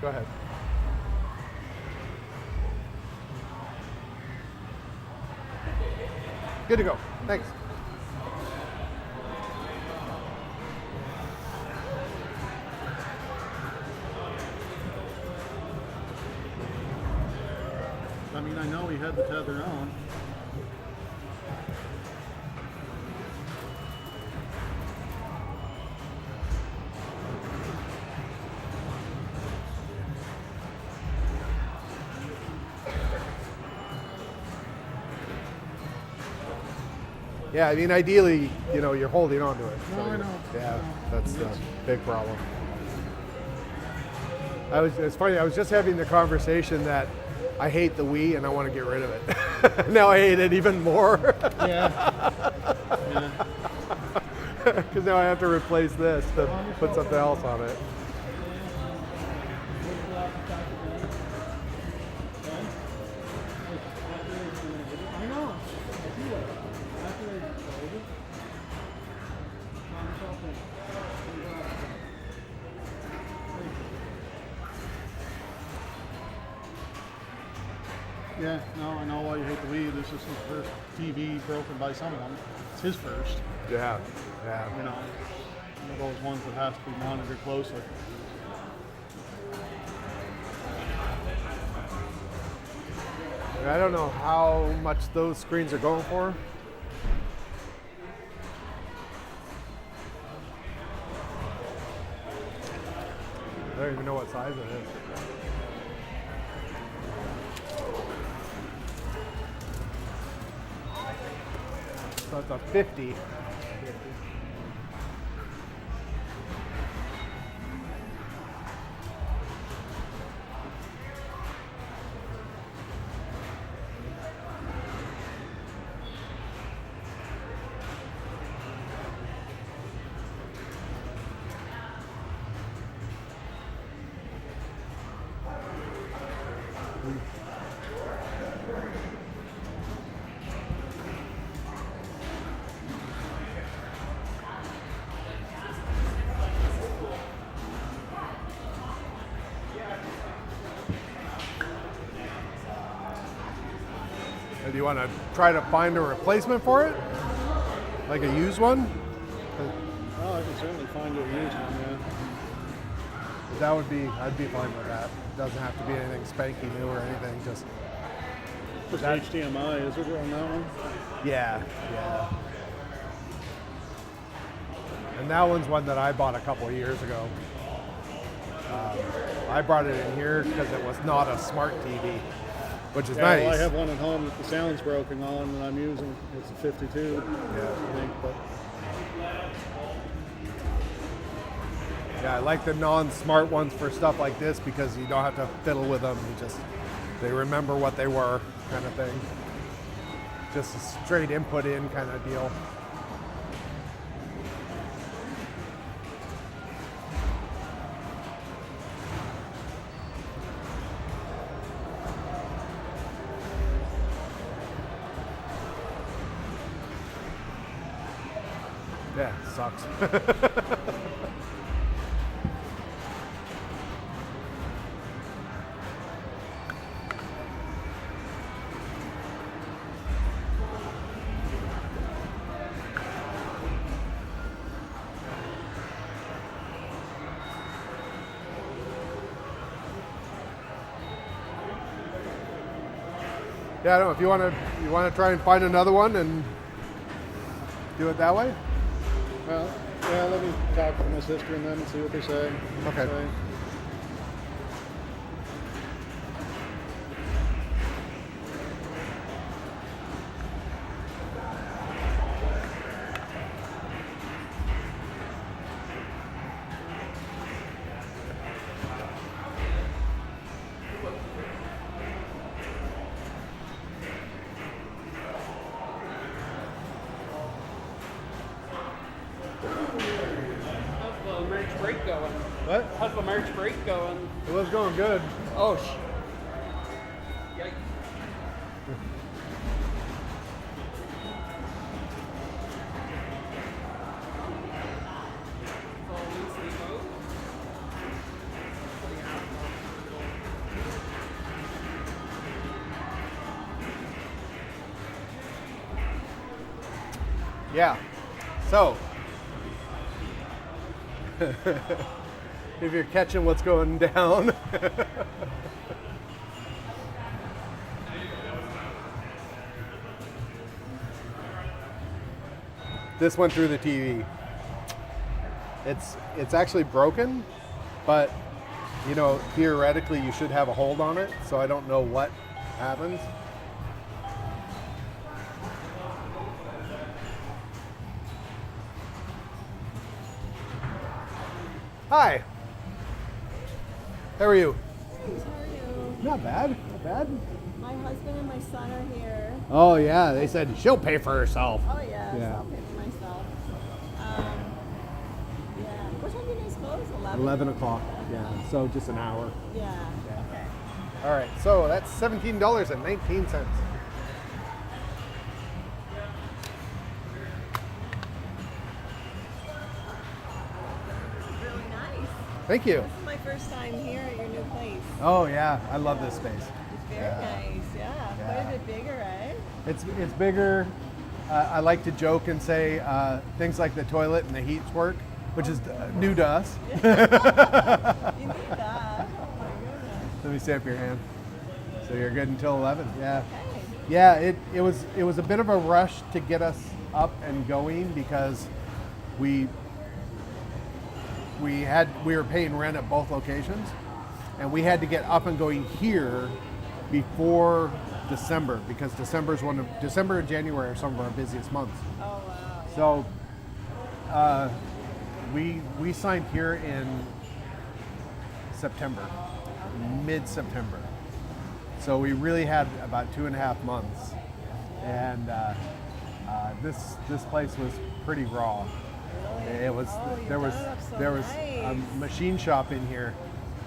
Go ahead. Good to go. Thanks. I mean, I know he had the tether on. Yeah, I mean, ideally, you know, you're holding on to it. No, I know. Yeah, that's the big problem. It's funny, I was just having the conversation that I hate the Wii and I want to get rid of it. Now I hate it even more. Yeah. Yeah. Because now I have to replace this to put something else on it. I know. Yeah, no, I know why you hate the Wii. This is his first TV broken by someone. It's his first. Yeah, yeah. You know, one of those ones that has to be monitored closely. I don't know how much those screens are going for. I don't even know what size it is. So it's a 50. Do you want to try to find a replacement for it? Like a used one? Oh, I can certainly find a used one, yeah. That would be, I'd be fine with that. It doesn't have to be anything spanky new or anything, just HDMI, is it on that one? yeah, yeah. And that one's one that I bought a couple of years ago. I brought it in here because it was not a smart TV, which is nice. Well, I have one at home that the sound's broken on and I'm using. It's a 52, Yeah. I think, but Yeah, I like the non-smart ones for stuff like this because you don't have to fiddle with them. They remember what they were, kind of thing. Just a straight input in kind of deal. Yeah, sucks. Yeah, I don't know if you want to try and find another one and do it that way. Well, yeah, let me talk to my sister and them and see what they say. Okay. How's the March break going? What? How's the March break going? It was going good. Oh, yikes. Yeah. So, if you're catching what's going down. This went through the TV. It's actually broken, but you know, theoretically you should have a hold on it, so I don't know what happens. Hi. How are you? Thanks, how are you? Not bad. Not bad. My husband and my son are here. Oh yeah, they said she'll pay for herself. Oh yeah, Yeah. so I'll pay for myself. Yeah. What time do you guys close? 11? 11 o'clock. Yeah. So just an hour. Yeah. Okay. All right. So that's $17.19. Really nice. Thank you. This is my first time here at your new place. Oh yeah, I love this space. It's very nice. Yeah. Yeah. Quite a bit bigger, eh? It's bigger. I like to joke and say things like the toilet and the heats work, which is new to us. You need that. Oh my goodness. Let me see up your hand. So you're good until 11. Yeah. Okay. Yeah. It was a bit of a rush to get us up and going because we were paying rent at both locations, and we had to get up and going here before December because December and January are some of our busiest months. Oh wow. So we signed here in September, mid-September. So we really had about 2.5 months, and this place was pretty raw. It was there was a machine shop in here,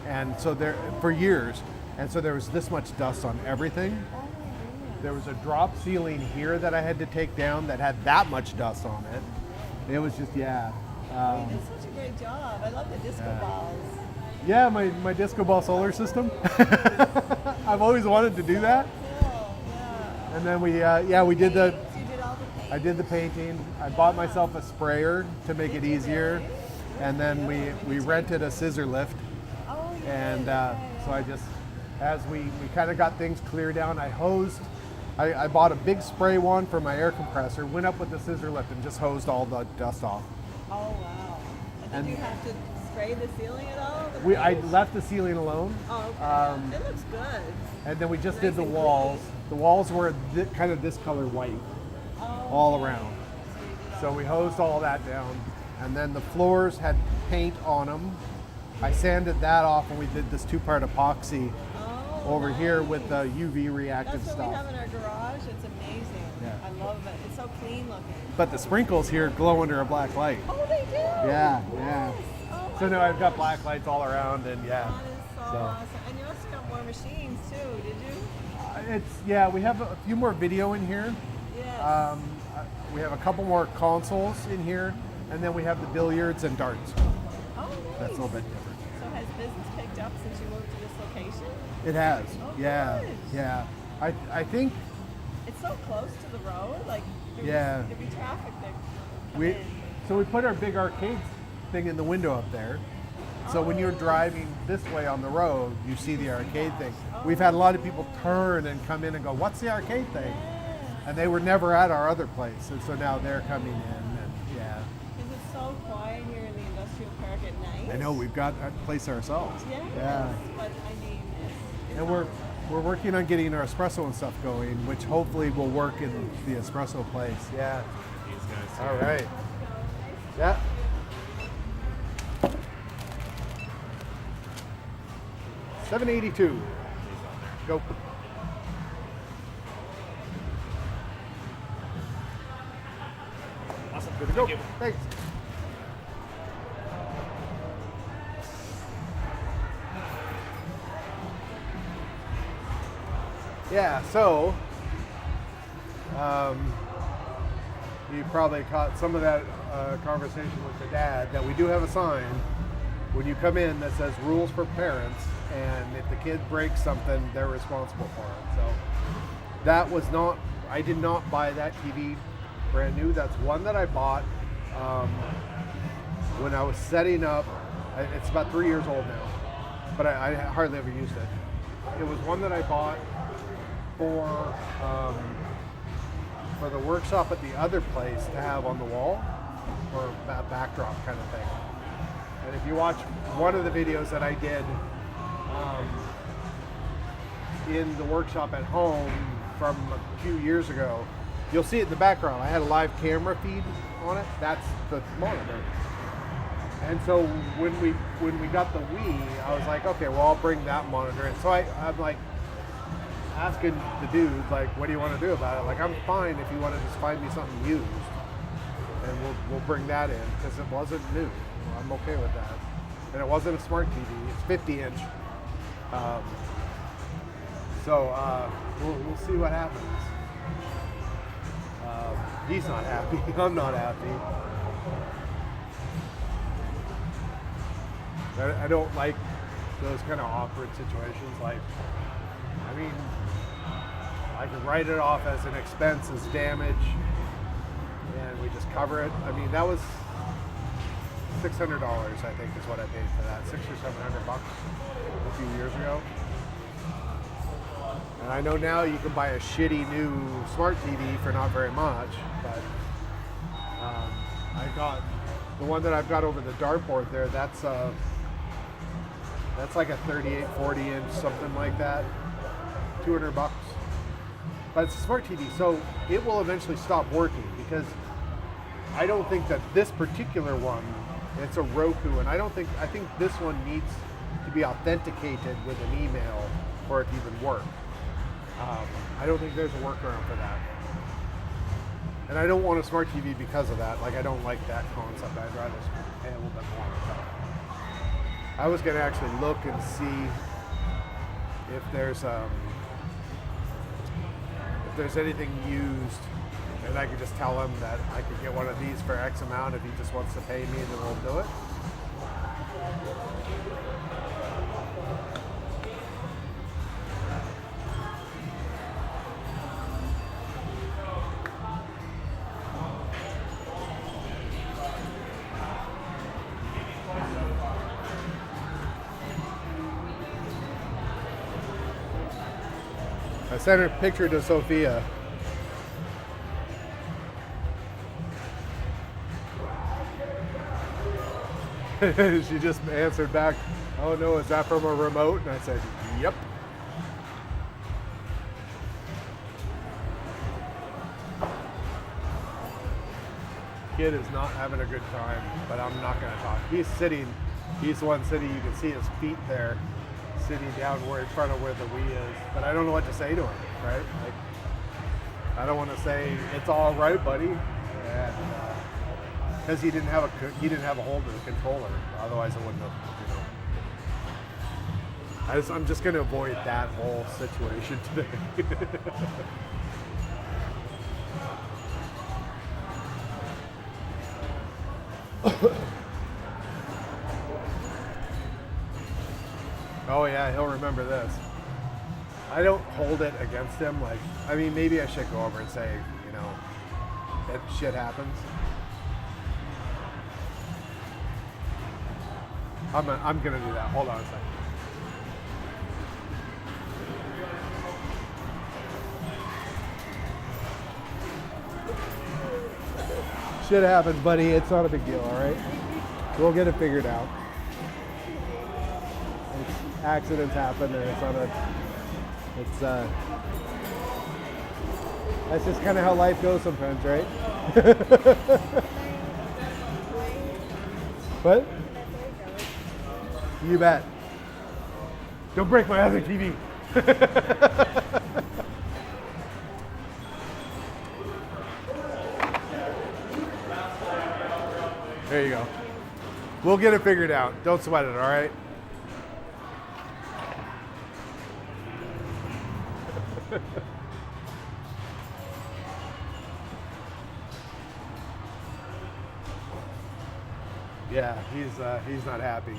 and so there for years, and so there was this much dust on everything. There was a drop ceiling here that I had to take down that had that much dust on it. It was just You did such a great job. I love the disco balls. Yeah, my disco ball solar system. I've always wanted to do that. Cool. Yeah. And then we did the. You did all the paint. I did the painting. I bought myself a sprayer to make it easier, and then we rented a scissor lift. Oh, you And did. so I just, as we kind of got things cleared down, I hosed. I bought a big spray wand for my air compressor, went up with the scissor lift, and just hosed all the dust off. Oh wow. And did you have to spray the ceiling at all? I left the ceiling alone. Oh, okay. It looks good. And then we just Nice did the and walls. The walls were kind of this color white all around. So we hosed all that down. And then the floors had paint on them. I sanded that off, and we did this 2-part epoxy over here with the UV reactive That's what we have stuff. in our garage. It's amazing. Yeah. I love it. It's so clean looking. But the sprinkles here glow under a black light. Oh, they do? Yeah, yeah. Yes. Oh, So my now I've got gosh. black lights all around, and yeah. That is so awesome. And you must have got more machines too, did you? We have a few more video in here. Yes. We have a couple more consoles in here, And then we have the billiards and darts. Oh, nice. That's a little bit different. So has business picked up since you moved to this location? It has. Oh, Yeah. good. Yeah. I think It's so close to the road. Like, Yeah. there'd be traffic there. we put our big arcade thing in the window up there. So when you're driving this way on the road, you see the arcade thing. We've had a lot of people turn and come in and go, "What's the arcade thing?" And they were never at our other place, and so now they're coming in. And yeah, Is it so quiet here in the industrial park at night? I know we've got a place ourselves. Yes, Yeah, but I mean, it's and we're working on getting our espresso and stuff going, which hopefully will work in the espresso place. Yeah. These guys. All right. Yeah. $782. Go. Awesome. Good to go. Thank you. Thanks. Yeah, so you probably caught some of that conversation with the dad that we do have a sign when you come in that says rules for parents, and if the kid breaks something, they're responsible for it. So that was not, I did not buy that TV brand new. That's one that I bought when I was setting up. It's about 3 years old now, but I hardly ever used it. It was one that I bought for the workshop at the other place to have on the wall, or a backdrop kind of thing. And if you watch one of the videos that I did in the workshop at home from a few years ago, you'll see it in the background. I had a live camera feed on it. That's the monitor. And so when we got the Wii, I was like, okay, well, I'll bring that monitor in. So I'm like asking the dude, like, what do you want to do about it? Like, I'm fine if you want to just find me something used, and we'll bring that in, because it wasn't new. I'm okay with that. And it wasn't a smart TV. It's 50-inch. We'll see what happens. He's not happy. I'm not happy. I don't like those kind of awkward situations. Like, I mean, I can write it off as an expense, as damage, and we just cover it. I mean, that was $600, I think, is what I paid for that. $600 or $700 a few years ago. And I know now you can buy a shitty new smart TV for not very much, but I got the one that I've got over the dartboard there. That's like a 38, 40-inch, something like that. $200. But it's a smart TV, so it will eventually stop working, because I don't think that this particular one, it's a Roku, and I think this one needs to be authenticated with an email for it to even work. I don't think there's a workaround for that. And I don't want a smart TV because of that. Like, I don't like that concept. I'd rather pay a little bit more. I was going to actually look and see if there's anything used, and I could just tell him that I could get one of these for X amount if he just wants to pay me, and then we'll do it. I sent her a picture to Sophia. She just answered back, "Oh no, is that from a remote?" And I said, "Yep." Kid is not having a good time, but I'm not going to talk. He's the one sitting, you can see his feet there, sitting down in front of where the Wii is, but I don't know what to say to him, right? Like, I don't want to say it's all right, buddy, and because he didn't have a hold of the controller. Otherwise, I wouldn't have. I'm just going to avoid that whole situation today. Oh yeah, he'll remember this. I don't hold it against him. Like, I mean, maybe I should go over and say, you know, that shit happens. I'm gonna do that. Hold on a second. Shit happens, buddy. It's not a big deal, all right? We'll get it figured out. Accidents happen, and it's not a. It's that's just kind of how life goes sometimes, right? What? You bet. Don't break my other TV. There you go. We'll get it figured out. Don't sweat it, all right? Yeah, he's not happy.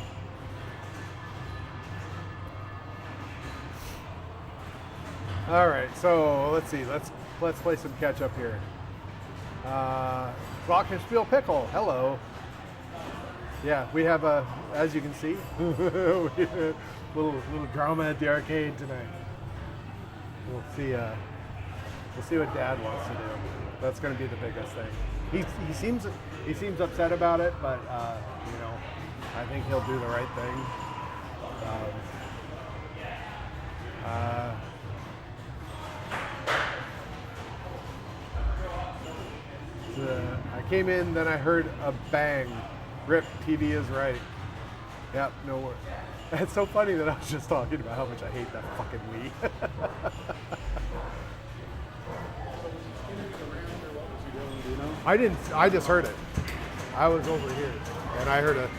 All right, so let's see. Let's play some catch up here. Glockenspiel Pickle, hello. Yeah, we have a, as you can see, little drama at the arcade tonight. We'll see what Dad wants to do. That's going to be the biggest thing. He seems upset about it, but you know, I think he'll do the right thing. I came in, then I heard a bang. Rip, TV is right. Yep, no worries. It's so funny that I was just talking about how much I hate that fucking Wii. I just heard it. I was over here, and I heard a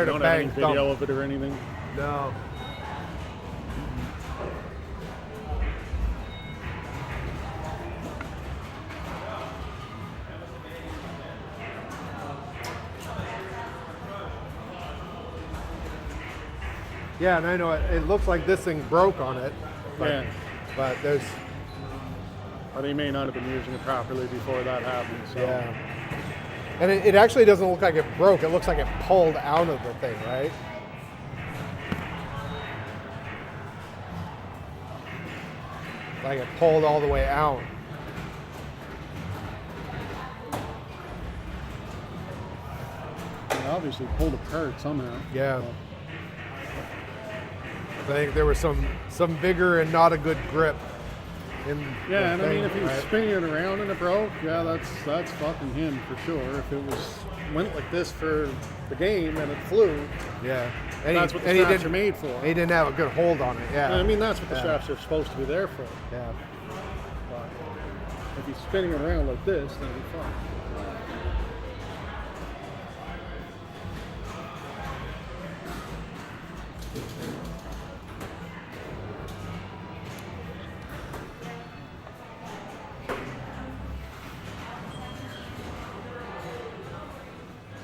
don't bang. have any video of it or anything? No. Yeah, and I know it looks like this thing broke on it. But, Yeah. But there's. Or they may not have been using it properly before that happened. So. Yeah. And it actually doesn't look like it broke. It looks like it pulled out of the thing, right? Like it pulled all the way out. It obviously pulled apart somehow. Yeah. I think there was some vigor and not a good grip. Yeah, and I mean, if he was spinning it around and it broke, yeah, that's fucking him for sure. If it went like this for the game and it flew, yeah, and that's what the straps are made for. He didn't have a good hold on it. Yeah, and I mean that's what the straps are supposed to be there for. Yeah. But if he's spinning it around like this, then it'll be fine.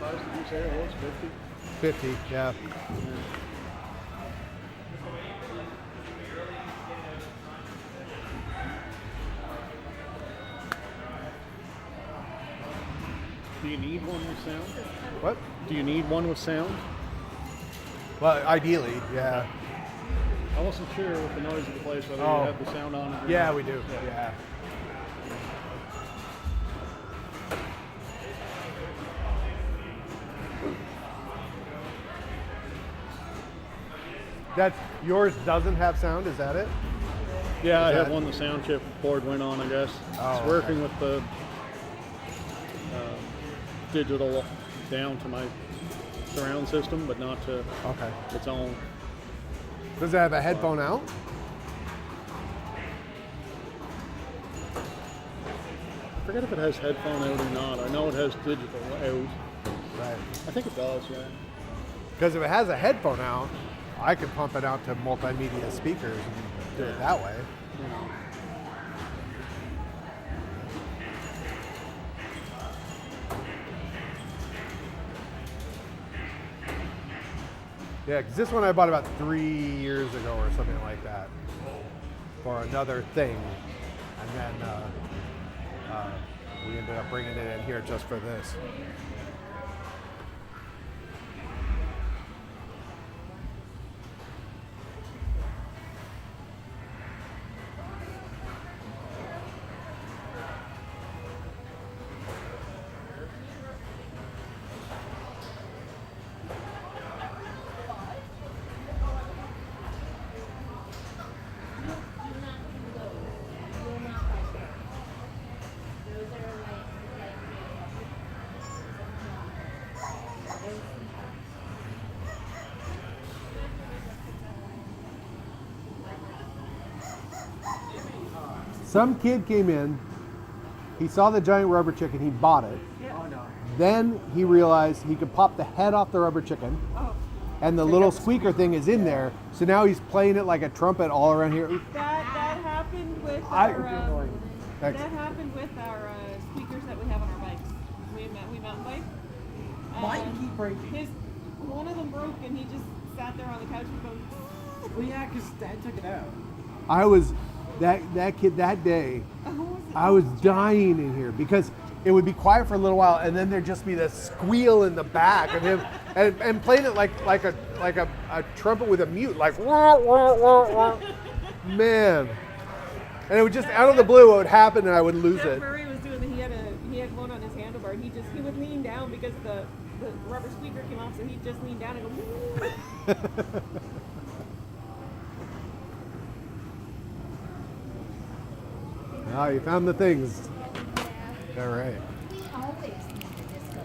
Did you say it was 50? 50, yeah. Do you need one with sound? What? Do you need one with sound? Well, ideally, yeah. I wasn't sure with the noise of the place whether you have the sound on it or Yeah, not. we do. Yeah. That yours doesn't have sound, is that it? Yeah, I have one the sound chip board went on, I guess. Oh, it's working with the digital down to my surround system, but not to its own. Does it have a headphone out? I forget if it has headphone out or not. I know it has digital out. Right. I think it does, yeah. Because if it has a headphone out, I could pump it out to multimedia speakers and do it that way. Yeah, because this one I bought about 3 years ago or something like that for another thing. And then we ended up bringing it in here just for this. Some kid came in, he saw the giant rubber chicken, he bought it. Oh no. Then he realized he could pop the head off the rubber chicken, and the little squeaker thing is in there. So now he's playing it like a trumpet all around here. That happened with I- our Thanks. that happened with our speakers that we have on our bikes. We mountain bike. Mine keep breaking. One of them broke and he just sat there on the couch and goes. Well, yeah, because Dad took it out. I was that kid that day. I was dying in here because it would be quiet for a little while, and then there'd just be this squeal in the back of him, and playing it like a trumpet with a mute, like wah, wah, wah, wah. Man. And it would just out of the blue, it would happen, and I would lose Jeff it. Murray was doing he had one on his handlebar. And he would lean down because the rubber squeaker came off, so he'd just lean down and go. Oh, you found the things. All right. We always need a disco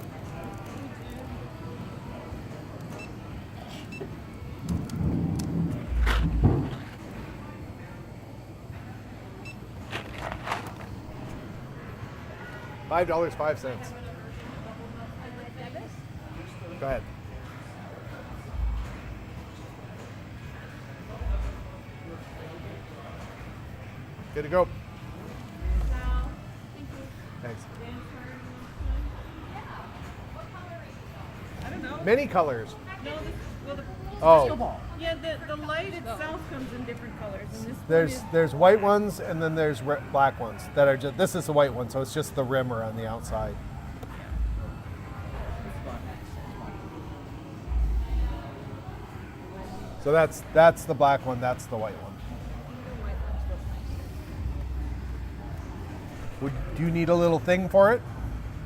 $5.05. Go ahead. Good to go. Thanks. I don't know. Many colors. No, the Oh, yeah, the light itself comes in different colors. And this one there's white ones and then there's black ones that are just. This is the white one, so it's just the rimmer on the outside. So that's the black one. That's the white one. Do you need a little thing for it?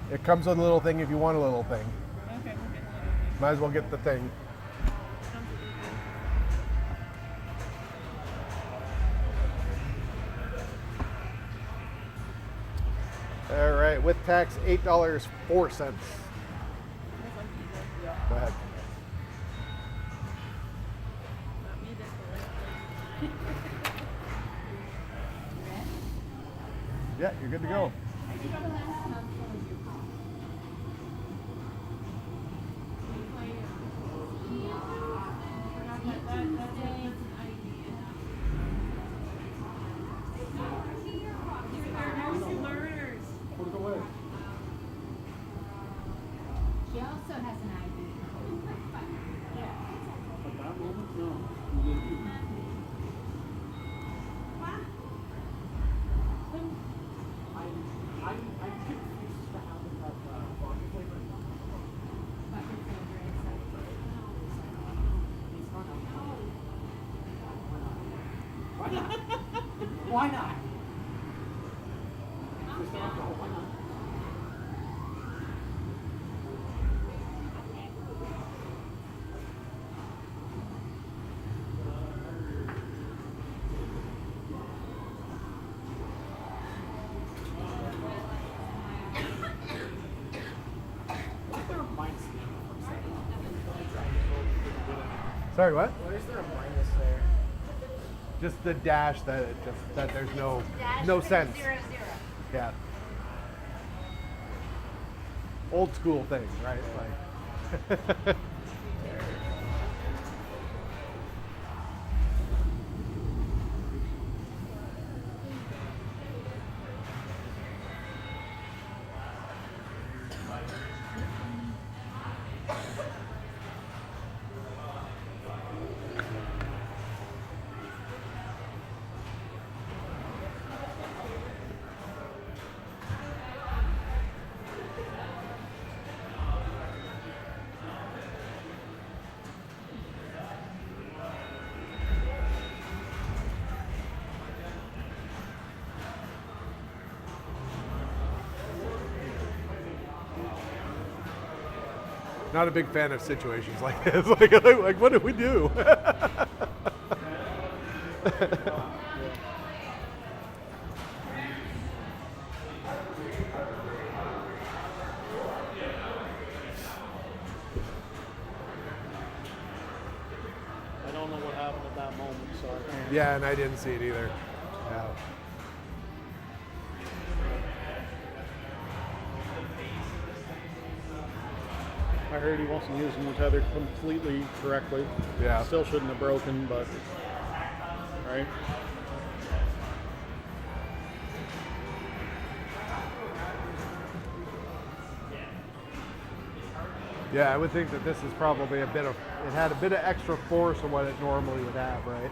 It comes with a little thing if you want a little thing. Okay, Might as well get the thing. All right, with tax, $8.04. Go ahead. Yeah, you're good to go. Put it away. She also has an ID. At that moment, no. You didn't. I think we used to have them have vodka flavor. Why not? Why not? Just alcohol, why not? Sorry, what? What is there a minus there? Just the dash that there's no sense. 0, 0. Yeah. Old school thing, right? Like. Not a big fan of situations like this. Like what do we do? I don't know what happened at that moment, so I can't. Yeah, and I didn't see it either. Yeah. I heard he wasn't using the tether completely correctly. Yeah. Still shouldn't have broken, but right. Yeah, I would think that this is probably it had a bit of extra force of what it normally would have, right?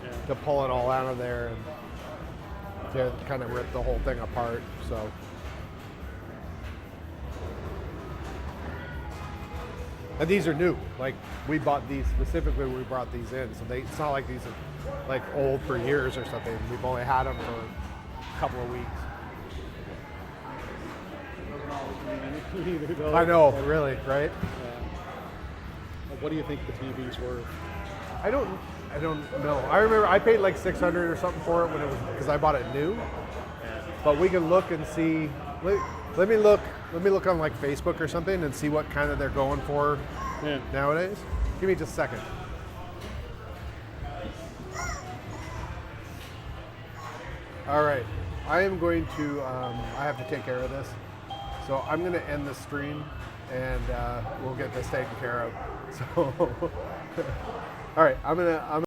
Yeah. To pull it all out of there and to kind of rip the whole thing apart, so. And these are new. Like, we bought these specifically when we brought these in, so it's not like these are like old for years or something. We've only had them for a couple of weeks. Either, though. I know, really, right? What do you think the TV's worth? I don't know. I remember I paid like $600 or something for it when it was because I bought it new. But we can look and see. Let me look on like Facebook or something and see what kind of they're going for nowadays. Give me just a second. All right, I am going to. I have to take care of this, so I'm going to end the stream, and we'll get this taken care of. So, all right, I'm